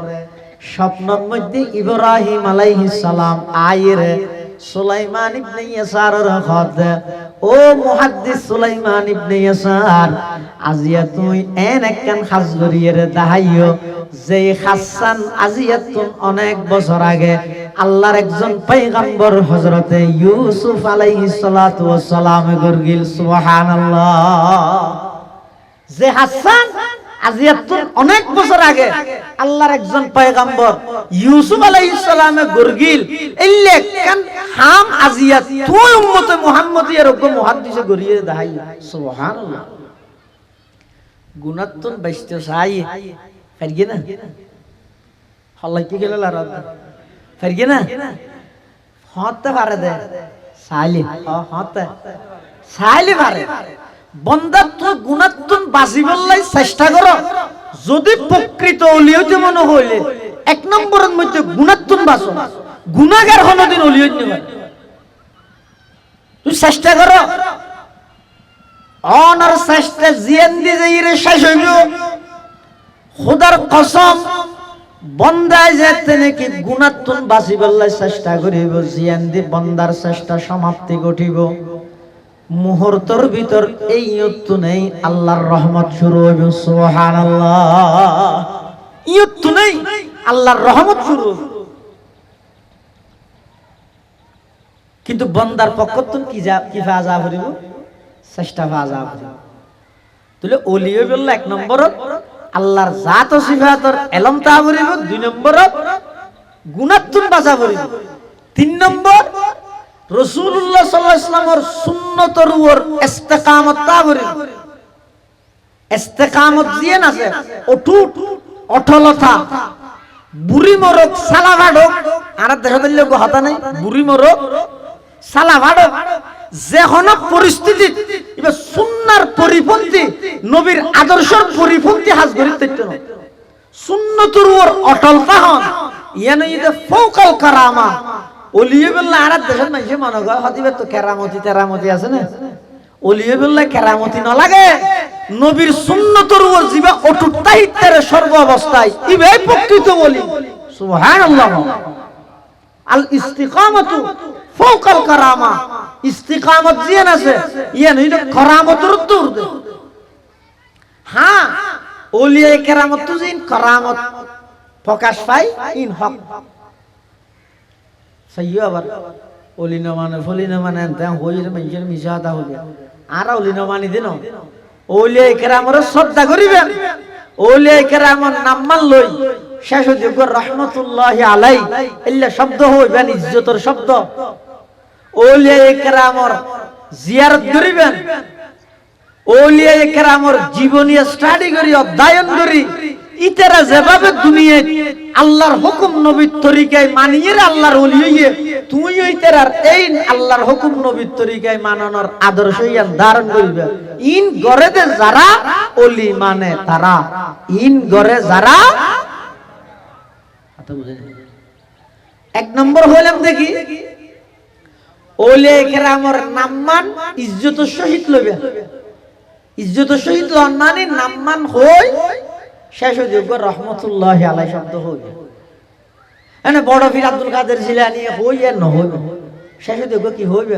স্বপ্নের মধ্যে ইব্রাহিম আলাইহিস সালাম আইরে সুলাইমান ইবনে ইয়াসারের খদ ও মুহাদ্দিস সুলাইমান ইবনে ইয়াসার আজিয়া তুই একখান খাস করিয়ে দাহাইও যে হাসান আজিয়া তুই অনেক বছর আগে আল্লাহর একজন পয়গম্বর হযরতে ইউসুফ আলাইহিস সালাতু ওয়াস সালাম গরগিল সুবহানাল্লাহ। যে হাসান আজিয়া তুই অনেক বছর আগে আল্লাহর একজন পয়গম্বর ইউসুফ আলাইহিস সালামে গরগিল এলে কান হাম আজিয়া তুই উম্মতে মুহাম্মদিয়ার ওগো মুহাদ্দিসে গরিয়ে দাহাই সুবহানাল্লাহ। গুনাতুন বাইস্ত সাই ফেরগে না আল্লাহ কি গেল লারাত ফেরগে না হতে পারে দে সাইলি হতে সাইলি পারে বন্দা তো গুনাতুন বাজি বললাই চেষ্টা করো, যদি প্রকৃত ওলি হইতে মনে হইলে এক নম্বরের মধ্যে গুনাতুন বাসো, গুনাহগার কোনদিন ওলি হইতে পারে। তুই চেষ্টা করো অনার চেষ্টা জিয়ান দি যাইরে শেষ হইব। খোদার কসম বন্দায় যেতে নাকি গুনাতুন বাসি বললাই চেষ্টা করিব, জিয়ান দি বন্দার চেষ্টা সমাপ্তি ঘটিব। মুহূর্তের ভিতর এই ইয়ত্তু নেই আল্লাহর রহমত শুরু হইব সুবহানাল্লাহ। ইয়ত্তু নেই আল্লাহর রহমত শুরু, কিন্তু বন্দার পক্ষতুন কি ফাজা করিব চেষ্টা ফাজা করিব। তাহলে ওলি হইব এক নম্বর আল্লাহর জাত ও সিফাতর এলম তা করিব, দুই নম্বর গুনাতুন বাঁচা করিব, তিন নম্বর রাসূলুল্লাহ সাল্লাল্লাহু আলাইহি ওয়াসাল্লামের সুন্নতের উপর ইস্তেকামত তা করিব। ইস্তেকামত জিয়েন আছে অটুট অটলতা, বুড়ি মরক সালা ভাড়ক আর দেখা দিলে হতা নাই, বুড়ি মরক সালা ভাড়ক যে কোনো পরিস্থিতি এবার সুন্নাহর পরিপন্থী নবীর আদর্শের পরিপন্থী হাজ করি তৈত না, সুন্নতের উপর অটলতা হন ইয়ান ইদে ফাওকাল কারামা। ওলিয়ে বললে আর দেশের মানুষে মনে করে হদিবে তো কেরামতি তেরামতি আছে না, ওলিয়ে বললে কেরামতি না লাগে, নবীর সুন্নতের উপর জিবা অটুট তাহিত্যের সর্ব অবস্থায় ইবে প্রকৃত ওলি সুবহানাল্লাহ। আল ইস্তিকামাতু ফাওকাল কারামা, ইস্তিকামত জিয়ান আছে ইয়ান ইদে কারামতের দূর। হ্যাঁ ওলিয়ে কেরামত তো জিন কারামত প্রকাশ পায় ইন হক সাইয়্য আবার ওলি না মানে ফলি না মানে তা হইরে মানুষের মিশাতা হইবে আর ওলি না মানি দিন। ওলিয়ে কেরামর শ্রদ্ধা করিবেন, ওলিয়ে কেরামর নাম মান লই শেষ যোগ্য রহমতুল্লাহি আলাই এল্লা শব্দ হইবেন ইজ্জতের শব্দ। ওলিয়ে কেরামর জিয়ারত করিবেন, ওলিয়ে কেরামর জীবনী স্টাডি করি অধ্যয়ন করি, ইতারা যেভাবে দুনিয়ায় আল্লাহর হুকুম নবীর তরিকায় মানিয়ে আল্লাহর ওলি হইয়ে তুই ইতারার এই আল্লাহর হুকুম নবীর তরিকায় মানানোর আদর্শ ইয়ান ধারণ করিবে। ইন গরেতে যারা ওলি মানে তারা, ইন গরে যারা এক নম্বর হইলাম দেখি ওলি কেরামর নামমান ইজ্জতের সহিত লইবে, ইজ্জতের সহিত লন মানে নামমান হই শেষ যোগ্য রহমতুল্লাহি আলাইহি শব্দ হইবে। এনে বড় পীর আব্দুল কাদের জিলানী হই আর না হইবে শেষ যোগ্য কি হইবে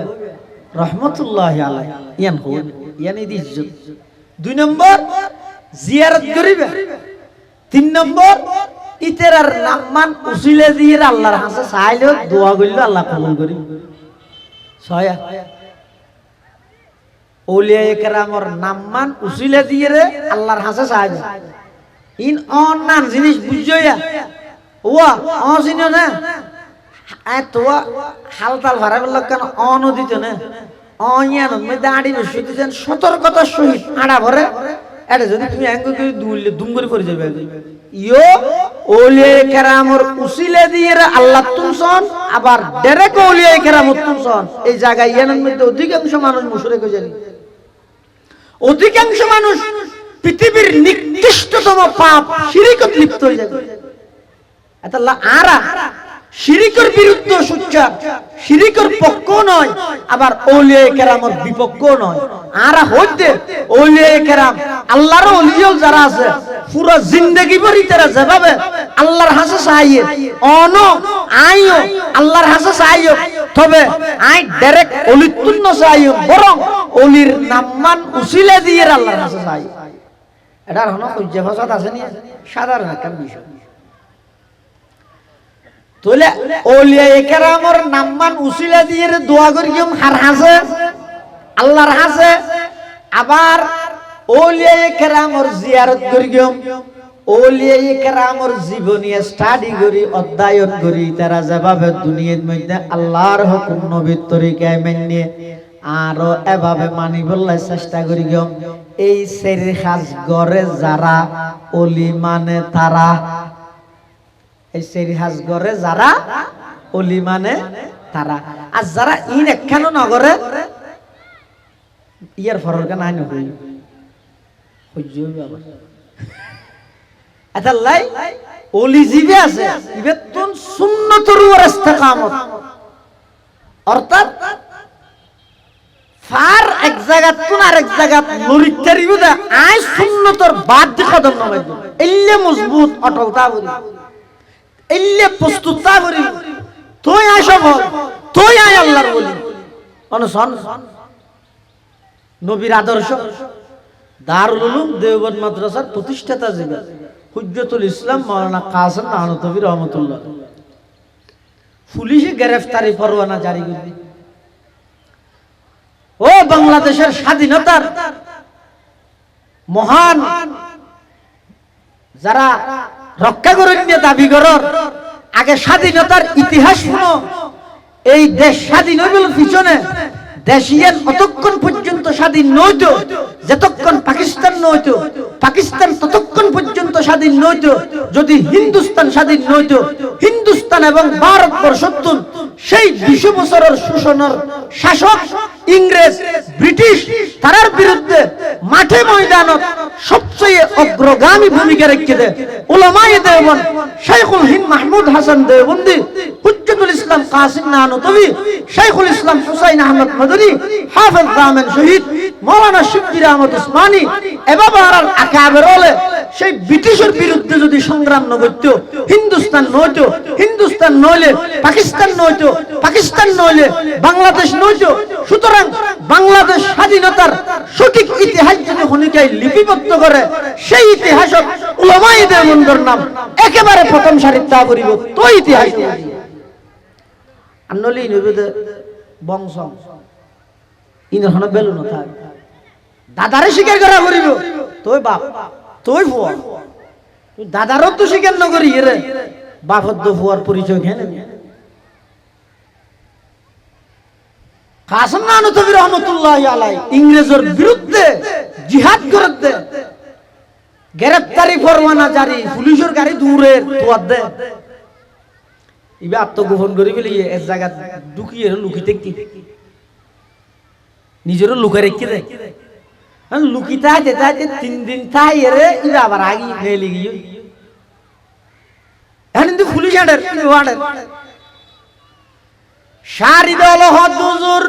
রহমতুল্লাহি আলাইহি ইয়ান হইবে, ইয়ান এই ইজ্জত। দুই নম্বর জিয়ারত করিবে, তিন নম্বর ইতেরার নামমান উসিলে দিয়ে আল্লাহর কাছে চাইলেও দোয়া করিলে আল্লাহ কবুল করিবে। ছয় ওলিয়া কেরামর নামমান উসিলে দিয়ে আল্লাহর কাছে চাইবে। ইন অনান জিনিস বুঝইয়া ওয়া অসিন না তোয়া হালতাল ভাড়া বলল কেন অনদিত না অয়ান দাঁড়ি বসে দিতেন সতর্কতার সহিত আড়া ভরে এটা যদি তুমি অ্যাঙ্গল করে দুললে দুম করে পড়ে যাবে। ইয়ো ওলিয়া কেরামর উসিলে দিয়ে আল্লাহ তুমসন আবার ডাইরেক্ট ওলিয়া কেরামত তুমসন এই জায়গায় ইয়ানের মধ্যে অধিকাংশ মানুষ মুশরিক হয়ে যায়, অধিকাংশ মানুষ পৃথিবীর নিকৃষ্টতম পাপ শিরকত লিপ্ত হয়ে যাবে। আল্লাহ আরা শিরিকের বিরুদ্ধে সোচ্চার, শিরিকের পক্ষ নয়, আবার আউলিয়া কেরামের বিপক্ষ নয়। আরা হইতে আউলিয়া কেরাম আল্লাহর ওলিও যারা আছে পুরো জিন্দেগি ভরি তারা যেভাবে আল্লাহর হাসে চাইয়ে অন আইও আল্লাহর হাসে চাইও, তবে আই ডাইরেক্ট অলিতুন্ন চাইও, বরং অলির নামমান উসিলে দিয়ে আল্লাহর হাসে চাই। এটার হন কইজে ভাষাত আছে নি, সাধারণ একটা বিষয়। তোলে আউলিয়া কেরামের নামমান উসিলা দিয়ে দোয়া করি কেম হার হাসে আল্লাহর হাসে, আবার আউলিয়া কেরামের জিয়ারত করি কেম আউলিয়া কেরামের জীবনী স্টাডি করি অধ্যয়ন করি, তারা যেভাবে দুনিয়ার মধ্যে আল্লাহর হুকুম নবীর তরিকায় মেনে আরো এভাবে মানি বললে চেষ্টা করি কেম। এই সেরি খাস গড়ে যারা অলি মানে তারা, এই সেরিহাজ গড়ে যারা অলি মানে তারা, আর যারা ইন একখানো নগরে ইয়ার ফররকে নাই নকই এতাল্লাই অলি জিবে আছে ইবেতুন সুন্নতর উপর ইস্তেকামত, অর্থাৎ ফার এক জায়গা তুন আরেক জায়গা লরিতারি বুদা আই সুন্নতর বাদ দি কদম নমাই এল্লে মজবুত অটলতা বলি এল্লে প্রস্তুততা করি, তুই আয় সফল, তুই আয় আল্লাহর বলি অনুসরণ। নবীর আদর্শ দারুল উলুম দেওবন্দ মাদ্রাসার প্রতিষ্ঠাতা যিনি হুজ্জতুল ইসলাম মাওলানা কাসেম নানতবী রহমাতুল্লাহ, পুলিশে গ্রেফতারি পরোয়ানা জারি করবে। ও বাংলাদেশের স্বাধীনতার মহান যারা রক্ষা করে নিয়ে দাবি করার আগে স্বাধীনতার ইতিহাস শুনো। এই দেশ স্বাধীন হইল পিছনে দেশিয়ান অতক্ষণ পর্যন্ত স্বাধীন নইত যতক্ষণ পাকিস্তান নইত, পাকিস্তান ততক্ষণ পর্যন্ত স্বাধীন নইত যদি হিন্দুস্তান স্বাধীন নইত। হিন্দুস্তান এবং ভারতবর্ষ সেই 200 বছরের শোষণের শাসক ইংরেজ ব্রিটিশ তার বিরুদ্ধে মাঠে ময়দানত সবচেয়ে অগ্রগামী ভূমিকা রেখে দেয় উলামায়ে দেওবন্দ শাইখুল হিন্দ মাহমুদ হাসান দেওবন্দি, হুজ্জতুল ইসলাম কাসিম নানতবী, শাইখুল ইসলাম হুসাইন আহমদ মদনী, হাফেজ দামেন শহীদ মাওলানা শিবলি আহমদ উসমানী এভাবে আর আকাবের হলে সেই ব্রিটিশের বিরুদ্ধে যদি সংগ্রাম ন করত, হিন্দুস্তান নইত, হিন্দুস্তান নইলে পাকিস্তান নইত, পাকিস্তান নইলে বাংলাদেশ নইত। সুতরাং বাংলাদেশ স্বাধীনতার সঠিক ইতিহাস যদি হনিকাই লিপিবদ্ধ করে সেই ইতিহাসক উলামায়ে দেওবন্দের নাম একেবারে প্রথম সারির তা করিব তো ইতিহাস আনলি নবীতে বংশ ইনর হন বেলু না থাক দাদারে স্বীকার করা করিব তোই বাপ তোই ফুয়া, তুই দাদারও তো স্বীকার ন করি রে বাপর তো ফুয়ার পরিচয় খেয়ে নেবে। কাসেম নানতবী রহমাতুল্লাহি আলাইহি ইংরেজের বিরুদ্ধে জিহাদ করতে গ্রেফতারি পরোয়ানা জারি, পুলিশের গাড়ি দূরে তোয়ার দে ইবে আত্মগোপন করি বলি এক জায়গা ঢুকিয়ে লুকিতে কি নিজেরও লুকা রেখে দেয় লুকিতে যেতে 3 দিন তাই রে ইবে আবার আগি গেলি গিয়ে এখন কিন্তু পুলিশ আডার সারি দল হদুজুর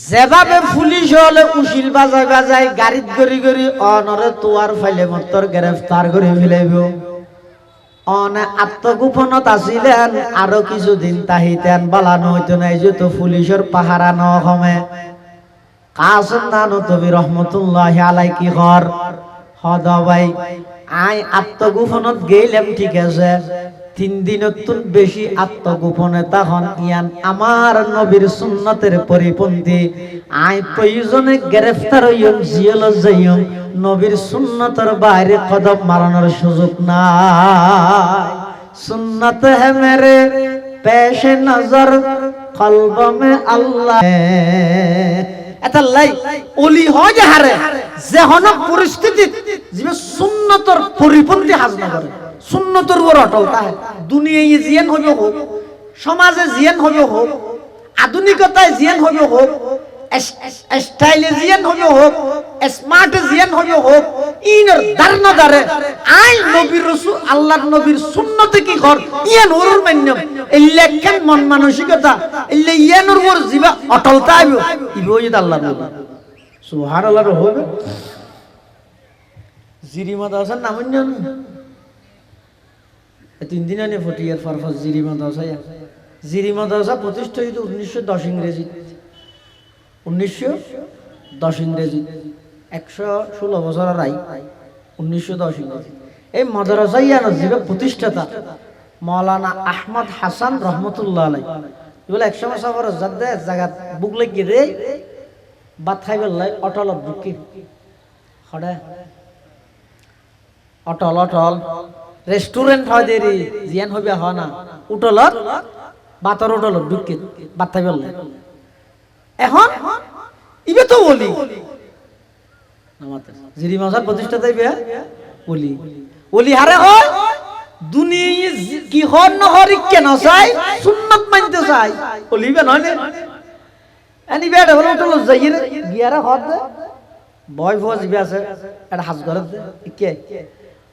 যেভাবে পুলিশ হলে উশিল বাজায় বাজায় গাড়িত গড়ি গড়ি অনরে তোয়ার ফাইলে মতর গ্রেফতার করে ফেলাইব। অনে আত্মগোপনত আছিলেন আরো কিছুদিন তাহিতেন বালানো হইতো নাই যে তো পুলিশের পাহারা ন কমে। কাসেম নানতবী রহমতুল্লাহি আলাইহি কি কর হদ ভাই আই আত্মগোপনত গেলাম ঠিক আছে, 3 দিনত বেশি আত্মগোপনে তখন ইয়ান আমার নবীর সুন্নতের পরিপন্থী আই প্রয়োজনে গ্রেফতার হইম জেল যাইম, নবীর সুন্নতের বাইরে কদম মারানোর সুযোগ নাই। সুন্নত হে মেরে পেশে নজর কলব মে আল্লাহ এতাল্লাই ওলি হয় যে হারে যেহন পরিস্থিতি যে সুন্নতর পরিপন্থী হাজ না করে সুন্নতর উপর অটল তাহে দুনিয়ায় জিয়ান হবে হোক, সমাজে জিয়ান হবে হোক, আধুনিকতায় জিয়ান হবে হোক, স্টাইলিজিয়ান হবে হোক, স্মার্টিজিয়ান হবে হোক, ইনের ধারণা দারে আই নবীর রাসূল আল্লাহর নবীর সুন্নতে কি কর ইয়ান ওরর মান্যম ইল্লা কেন মন মানসিকতা ইল্লা ইয়ানোর ওর জিবা অটলতা আইবো ইবো ইদ আল্লাহর নবী সুবহানাল্লাহ হবে। জিরি মাদ্রাসার নাম জানো? 3 দিন আগে ফটিয়ার ফারফাস জিরি মাদ্রাসা। জিরি মাদ্রাসা প্রতিষ্ঠা হয়েছে 1910 ইংরেজি, 1910 ইংরেজি, 116 বছরের আই 1910 ইংরেজি। এই মাদ্রাসা ইয়ানো জিবা প্রতিষ্ঠাতা মাওলানা আহমদ হাসান রহমতুল্লাহ আলাইহি বলে এক সময় সফর যাতে জায়গা বুক লাগিয়ে রে ভাত খাইবার লাই অটল ঢুকি হড়া অটল অটল রেস্টুরেন্ট হয় দেরি জিয়ান হইবে হয় না উটলত বাতর উটলত ঢুকি ভাত খাইবার লাই এখন ইবে তো বলি আমাদের জিরি মাসার প্রতিষ্ঠাতা ইবে বলি বলি হারে হয় দুনিয়া কি হন নহরি কেন চাই সুন্নাত মানতে চাই বলিবে নয় না এনি বেটা বলে উঠলো যাইরে গিয়ারা হদ বয় ভজ জিবে আছে এটা হাজ করে কে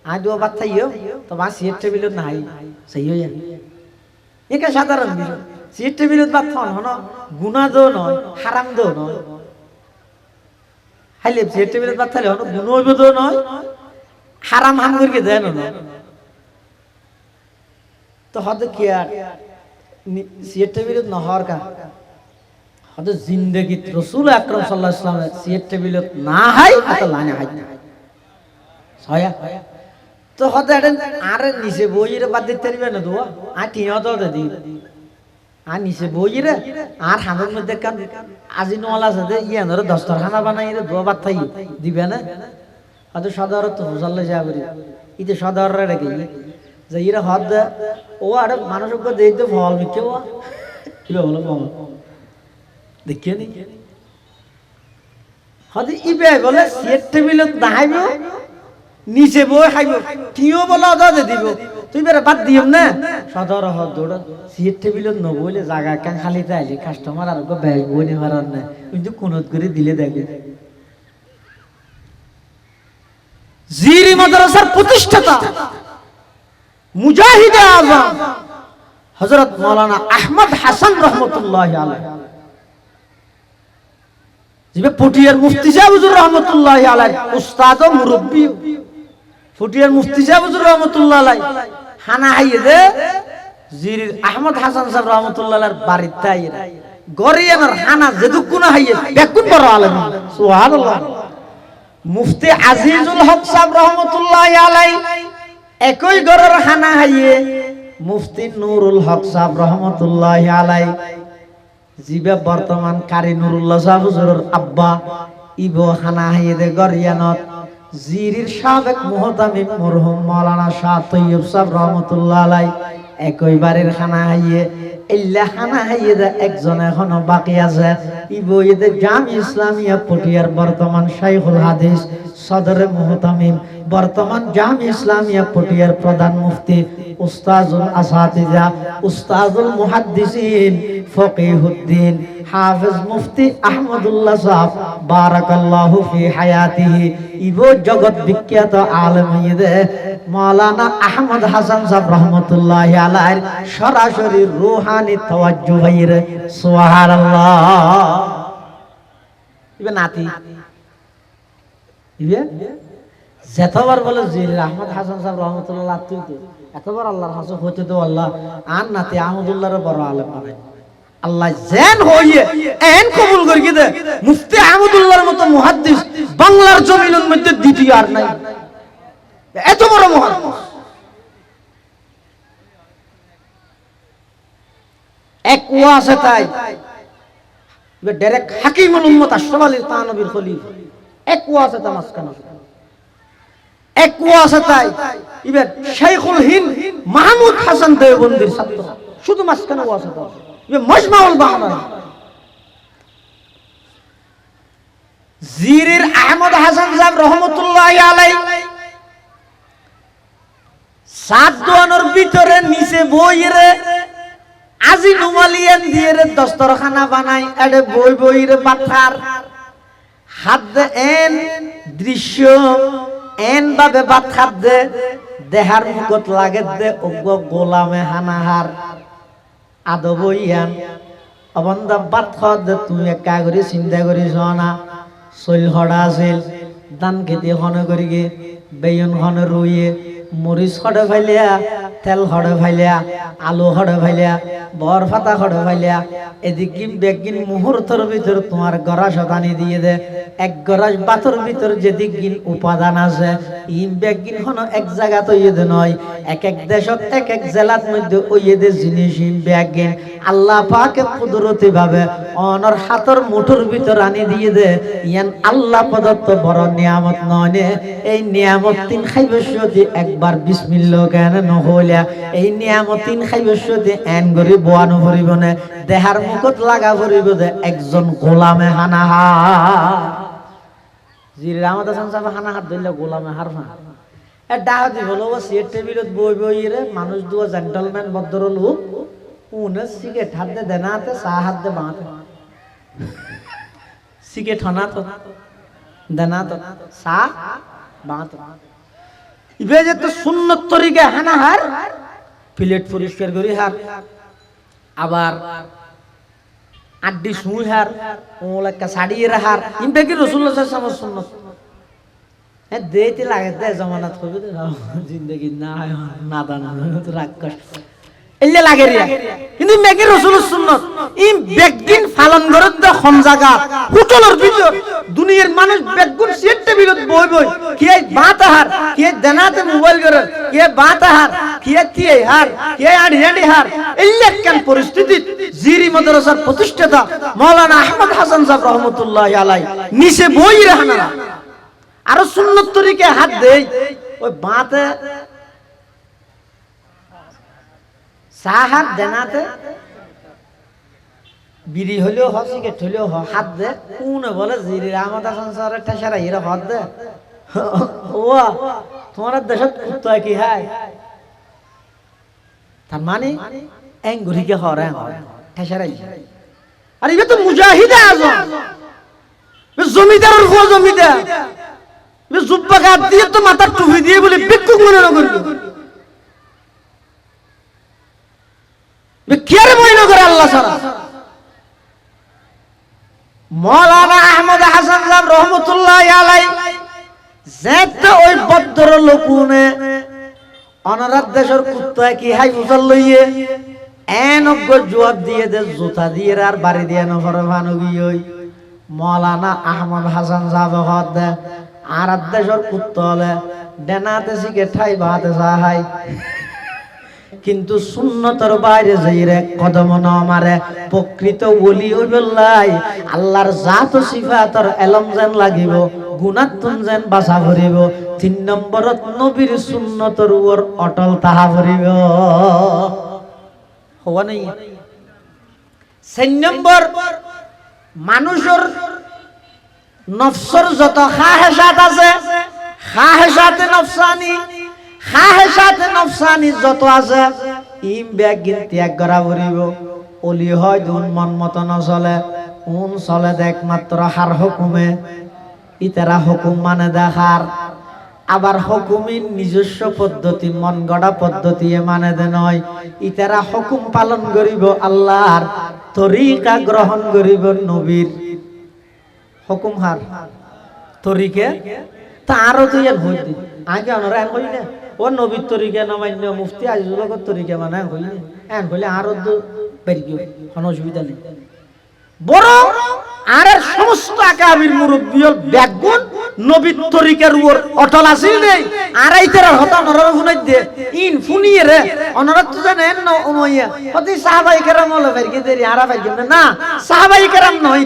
আই দুয়া বাত থাইও তো মা সিট টেবিলত নাই সই হইয়া একে সাধারণ বিষয় সিট টেবিলত বাত থন হন গুনাহ দো নয় হারাম দো নয় হাইলে সিট টেবিলত বাত থাইলে হন গুনাহ হইব দো নয় হারাম হাম করিকে দেন না তো হদ কি আর সিট টেবিলত নহর কা হদ জিন্দেগি রাসূল আকরাম সাল্লাল্লাহু আলাইহি ওয়াসাল্লাম সিট টেবিলত না হাই আতা লানে হাই ছয়া তো হদ এডেন আর নিচে বইরে বাদ দিতে পারবে না দোয়া আ টিয়া তো দি আর নিচে বইরে আর হামের মধ্যে কান আজি নওয়ালা আছে দে ইয়ানরে দস্তরখানা বানাই রে দোয়া বাদ থাই দিবে না হদ সাধারণত হুজাল্লা যাবরি ইতে সাধারণ রেগে যে ইরা হদ ও আর মানুষকে দেখতে ফল মিকে ও কি বলো ফল দেখিয়ে নি হদ ইবে বলে সিট টেবিলত দাহাইব নিচে বই খাইব কিও বলা দাদা দিব তুই বেরে বাদ দিও না সদর হদ দৌড় সিট টেবিলত নবইলে জায়গা কান খালি তাইলে কাস্টমার আর গো ব্যাগ বইনে হারান না কিন্তু কোনত করে দিলে দেখে জিরি মাদ্রাসার প্রতিষ্ঠাতা মুজাহিদে আযম হযরত মাওলানা আহমদ হাসান রাহমাতুল্লাহি আলাইহি জিবে পটিয়ার মুফতি সাহেব হুজুর রাহমাতুল্লাহি আলাইহি উস্তাদ ও মুরব্বি পটিয়ার মুফতি সাহেব হুজুর রাহমাতুল্লাহি আলাইহি হানা হাইয়ে দে জিরি আহমদ হাসান সাহেব রাহমাতুল্লাহি আলাইহির বাড়িতে আইয়ে গরিয়ানার হানা যেদুকুনা হাইয়ে বেকুন বড় আলেম সুবহানাল্লাহ মুফতি আজিজুল হক সাহেব রহমতুল্লাহি আলাইহি একই ঘরের খানা হাইয়ে মুফতি নুরুল হক সাহেব রহমতুল্লাহি আলাইহি জিবে বর্তমান কারি নুরুল্লাহ সাহেব হুজুরের আব্বা ইবো খানা হাইয়ে দে গরিয়ানত জিরির সাবেক মুহতামিম মরহুম মাওলানা শাহ তৈয়ব সাহেব রহমতুল্লাহি আলাইহি একই বাড়ির খানা হাইয়ে ইল্লা খানা হাইয়ে দে একজন এখনো বাকি আছে ইবো ইদে জামি ইসলামিয়া পটিয়ার বর্তমান শাইখুল হাদিস সদরে মুহতামিম বর্তমান জামি ইসলামিয়া পটিয়ার প্রধান মুফতি উস্তাজুল আসাতিজা উস্তাজুল মুহাদ্দিসিন ফকিহুদ্দিন হাফেজ মুফতি আহমদুল্লাহ সাহেব বারাকাল্লাহু ফি হায়াতিহি ইবো জগৎ বিখ্যাত আলেম ইদে মাওলানা আহমদ হাসান সাহেব রহমতুল্লাহি আলাইহি সরাসরি রূহানি তাওয়াজ্জু ভাইরে সুবহানাল্লাহ ইবে নাতি ইবে যেতবার বলে জির আহমদ হাসান সাহেব রহমতুল্লাহ তুই তো এতবার আল্লাহর হাসব হতে তো আল্লাহ আর নাতি আহমদুল্লাহর বড় আলেম বানাই আল্লাহ জেন হইয়ে এন কবুল করি দে মুফতি আহমদুল্লাহর মতো মুহাদ্দিস বাংলার জমিনের মধ্যে দ্বিতীয় আর নাই এত বড় মুহাদ্দিস এক ওয়া আছে তাই ডাইরেক্ট হাকিমুল উম্মত আশরাফ আলী তানবীর খলিফা এক ওয়া আছে তা মাসকানা এক ওয়া আছে তাই ইবে শাইখুল হিন্দ মাহমুদ হাসান দেওবন্দির ছাত্র শুধু মাসকানা ওয়া আছে তাই ইবে মাজমাউল বাহরাইন জিরির আহমদ হাসান সাহেব রহমতুল্লাহি আলাইহি সাত দোয়ানোর ভিতরে নিচে বইরে আজি নুমালিয়ান দিয়ে রে দস্তরখানা বানাই এডে বই বই রে পাথার হাত দে এন দৃশ্য এন ভাবে বাত হাত দে দেহার মুখত লাগে দে অজ্ঞ গোলামে হানাহার আদবইয়ান অবন্ধা বাত খাওয়া দে তুমি একা করে চিন্তা করিস না শৈল হড়া আছিল ধান খেতে হনে করি গে বেয়ন হনে রুইয়ে মরিচ হড়ে ফাইলিয়া তেল হড়ে ফাইলিয়া আলু হড়ে ফাইলিয়া বর ফাতা হড়ে ফাইলিয়া এদিকে বেগিন মুহূর্তের ভিতর তোমার গরাস দানি দিয়ে দে এক গরাস বাতর ভিতর যেদিক গিন উপাদান আছে ইন বেগিন হনো এক জায়গা তো ইয়ে নয় এক এক দেশত এক এক জেলার মধ্যে ওই এদের জিনিস ইন বেগিন আল্লাহ পাকে কুদরতি ভাবে অনর হাতর মুঠোর ভিতর আনি দিয়ে দে ইয়ান আল্লাহ প্রদত্ত বড় নিয়ামত নয় এই নিয়ামত তিন খাইবস্যতি একবার বিসমিল্লাহ কেন নহলিয়া এই নিয়ামত তিন খাইবস্যতি এন গরি বোয়ানো ভরিব না দেহার মুখত লাগা ভরিব দে একজন গোলামে হানাহা জির রামত হাসান সাহেব হানাহাত ধরলে গোলামে হারফা এ ডাহাতি হলো সিট টেবিলত বই বই রে মানুষ দুয়া জেন্টলম্যান ভদ্র লোক উনে সিগারেট হাত দে দেনাতে চা হাত দে বাঁতে সিগারেট হনা তো দেনা তো চা বাঁতে ইবে যে তো সুন্নত তরিকা হানাহার প্লেট পরিষ্কার করি হার আবার আড্ডি শুই হার ওলাকা শাড়ি হার ইনবে কি রাসূলুল্লাহ সাল্লাল্লাহু আলাইহি ওয়াসাল্লাম সুন্নাত এ দেইতে লাগে দে জামানাত কবি জিন্দেগি না না দানা তো রাক্ষস এলে লাগে রিয়া কিন্তু মেকি রাসূলুল্লাহ সুন্নাত ইম বেগদিন পালন করত দে কোন জায়গা হোটেলের ভিতর দুনিয়ার মানুষ বেগুন সিট টেবিলত বই বই কে বাত হার কে দেনাতে মোবাইল করে কে বাত হার কে তিয়ে হার কে আড়ি আড়ি হার এলে কেন পরিস্থিতি জিরি মাদ্রাসার প্রতিষ্ঠাতা মাওলানা আহমদ হাসান সাহেব রহমাতুল্লাহি আলাইহি নিচে বই রাহনা আর সুন্নত তরিকে হাত দেই ওই বাতে সাহার দেনাতে বিড়ি হলেও হ সিগারেট হলেও হ হাত দে কোনে বলে জিরি আহমদ হাসান সাহেবের ঠেসারা হিরা হাত দে ও তোমার দেশত কুত্তা কি হয় তার মানে এঙ্গুরিকে হরে ঠেসারাই আর ইবে তো মুজাহিদ আজম জমিদারের হো জমিদার জুব্বা গাদ দিয়ে তো মাথার টুপি দিয়ে বলে ভিক্ষুক মনে না করবি কেয়ারে মনে করে আল্লাহ ছাড়া মাওলানা আহমদ হাসান সাহেব রহমাতুল্লাহি আলাইহি যেতে ওই বদ্র লোকুনে অনারাত দেশের কুত্তা কি হাই বুঝাল লইয়ে এনজ্ঞ জবাব দিয়ে দে জুতা দিয়ে আর বাড়ি দিয়ে নফরে ভানুগি ওই মাওলানা আহমদ হাসান সাহেব হদ দে আর দেশের কুত্তা হলে ডেনাতে শিখে ঠাই বাতে চাহাই কিন্তু সুন্নতর বাইরে যাইরে কদম না মারে প্রকৃত ওলি হইবলাই আল্লাহর জাত ও সিফাতর এলম জান লাগিব গুণাত্মন জান বাসা ভরিব 3 নম্বরত নবীর সুন্নতর উপর অটল তাহা ভরিব হওয়া নাই 4 নম্বর মানুষের নফসর যত খাহেসাত আছে খাহেসাতে নফসানি খাহেসাতে নফসানি যত আছে ইম ব্যাগিন ত্যাগ করা ভরিব ওলি হয় দুন মন মতো নচলে উন চলে একমাত্র হার হুকুমে ইতারা হুকুম মানে দেখার আবার হুকুমিন নিজস্ব পদ্ধতি মন গড়া পদ্ধতি মানে দে নয় ইতারা হুকুম পালন করিব আল্লাহর তরিকা গ্রহণ করিব নবীর হুকুম হার তরিকে তারও তুই আর ভয় দি আগে অনরা এন কই না ও নবীর তরিকা না মান্য মুফতি আজিজুল হকের তরিকা মানে কই না এন কইলে আরো তো বের কি কোনো অসুবিধা নেই বড় আর সমস্ত আকাবির মুরব্বি হল ব্যাগুন নবীর তরিকার উপর অটল আছিল নেই আর আইতার হতা নরর ফুনাই দে ইন ফুনিয়ে রে অনরা তো জানেন না উমাইয়া হতি সাহাবায়ে কেরাম হলো ফেরকে দেরি আরা ফেরকে না সাহাবায়ে কেরাম নয়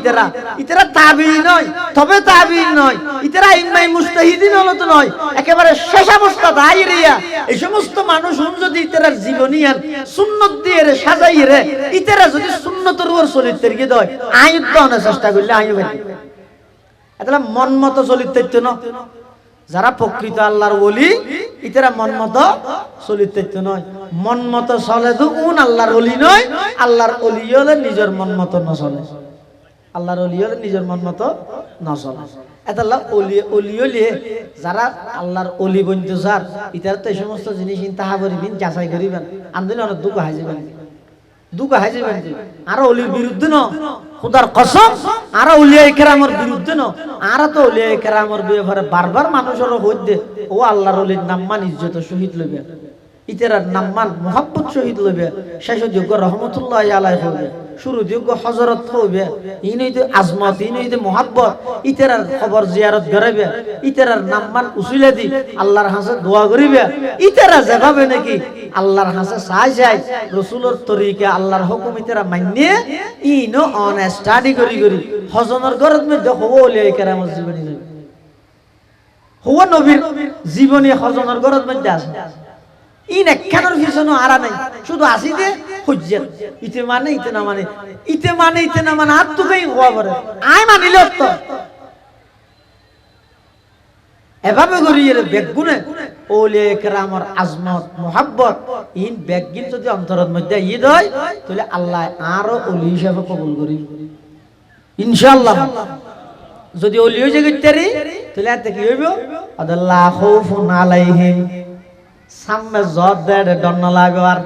ইতারা তাবিঈন নয় তবে তাবিঈন নয় ইতারা ইমাম মুজতাহিদিন হলো তো নয় একেবারে শেষ অবস্থা দাইরিয়া এই সমস্ত মানুষ যদি ইতারার জীবনীয়ান সুন্নাত দিয়ে রে সাজাই রে ইতারা যদি সুন্নতের উপর চলিত তেরকে দেয় আইয়ুদ্ধ না চেষ্টা করলে আইয়ু বেরি এতলা মন মতো চলিত না যারা প্রকৃত আল্লাহর ওলি ইতারা মন মতো চলিত নয় মন মতো চলে তো উন আল্লাহর ওলি নয়। আল্লাহর ওলি হলে নিজের মন মতো না চলে, আল্লাহর ওলি হলে নিজের মন মতো না চলে। এতাল্লাহ ওলি ওলিয়ে যারা আল্লাহর ওলি বন্ধু যার ইতার তো এই সমস্ত জিনিস তাহা করিবেন, যাচাই করিবেন, আন্দোলন অনেক দুঃখ হাই যাবেন, দুঃখ হাই যাবেন। আর ওলির বিরুদ্ধে ন খুদার কসম, আর ওলিয়া কেরামের বিরুদ্ধে ন। আর তো ওলিয়া কেরামের ব্যাপারে বারবার মানুষের হইতে ও আল্লাহর ওলির নাম্মান ইজ্জত শহীদ লইবে, ইতার নাম্মান মোহাব্বত শহীদ লইবে, শেষ যোগ্য রহমতুল্লাহ আলাই হইবে, শুরু যোগ্য হজরত হইবে, ইন হইতে আজমত, ইন হইতে মোহাব্বত, ইতার খবর জিয়ারত করাইবে, ইতার নাম্মান উসিলে দি আল্লাহর হাসে দোয়া করিবে। ইতারা যেভাবে নাকি আল্লাহর হাসে চাই চাই রসুলের তরিকা আল্লাহর হুকুম ইতারা মানিয়ে ইনো অন স্টাডি করি করি হজনের ঘরের মধ্যে হবো ওলিয়া কেরামের জীবনী যাবে, হবো নবীর জীবনী হজনের ঘরের মধ্যে আছে। ইন একখানোর পিছনে আরা নাই, শুধু আসি যে হুজ্জাত ইতে মানে ইতে না মানে, ইতে মানে ইতে না মানে আর তোকেই হওয়া পারে আয় মানিল তো এভাবে করি বেগুনে ওলিয়া কেরামের আজমত মোহাব্বত ইন বেগিন যদি অন্তরের মধ্যে ঈদ হয় তাহলে আল্লাহ আরো ওলি হিসাবে কবুল করি ইনশাআল্লাহ। যদি ওলি হয়ে যায় তাহলে এতে কি হইব, আল্লাহ খাউফুন আলাইহিম, সামনে জব দেয় ডর না লাগবে। আর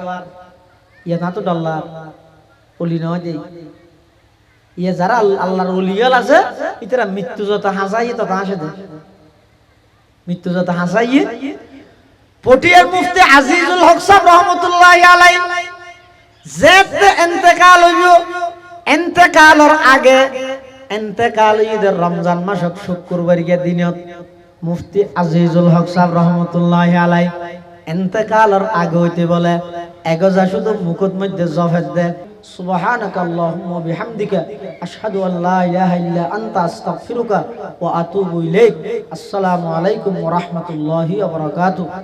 ইয়ে না তো ডল্লার ওলি নয় দেই, ইয়ে যারা আল্লাহর ওলিয়াল আছে ইতারা মৃত্যু যত হাসাইয়ে তত হাসে দেয়, মৃত্যু যত হাসাইয়ে। পটিয়ার মুফতি আজিজুল হক সাহেব রহমতুল্লাহি আলাইহি যেতে ইন্তেকাল হইব, ইন্তেকালের আগে ইন্তেকাল ঈদের রমজান মাসক শুক্রবারের দিনত মুফতি আজিজুল হক সাহেব রহমতুল্লাহি আলাইহি ইন্তেকালের আগে হইতে বলে এগজা শুধু মুখত মধ্যে জফেদ দে সুবহানাকা আল্লাহুম্মা বিহামদিকা আশহাদু আল লা ইলাহা ইল্লা আনতা আস্তাগফিরুকা ওয়া আতুবু ইলাইক। আসসালামু আলাইকুম ওয়া রাহমাতুল্লাহি ওয়া বারাকাতুহু।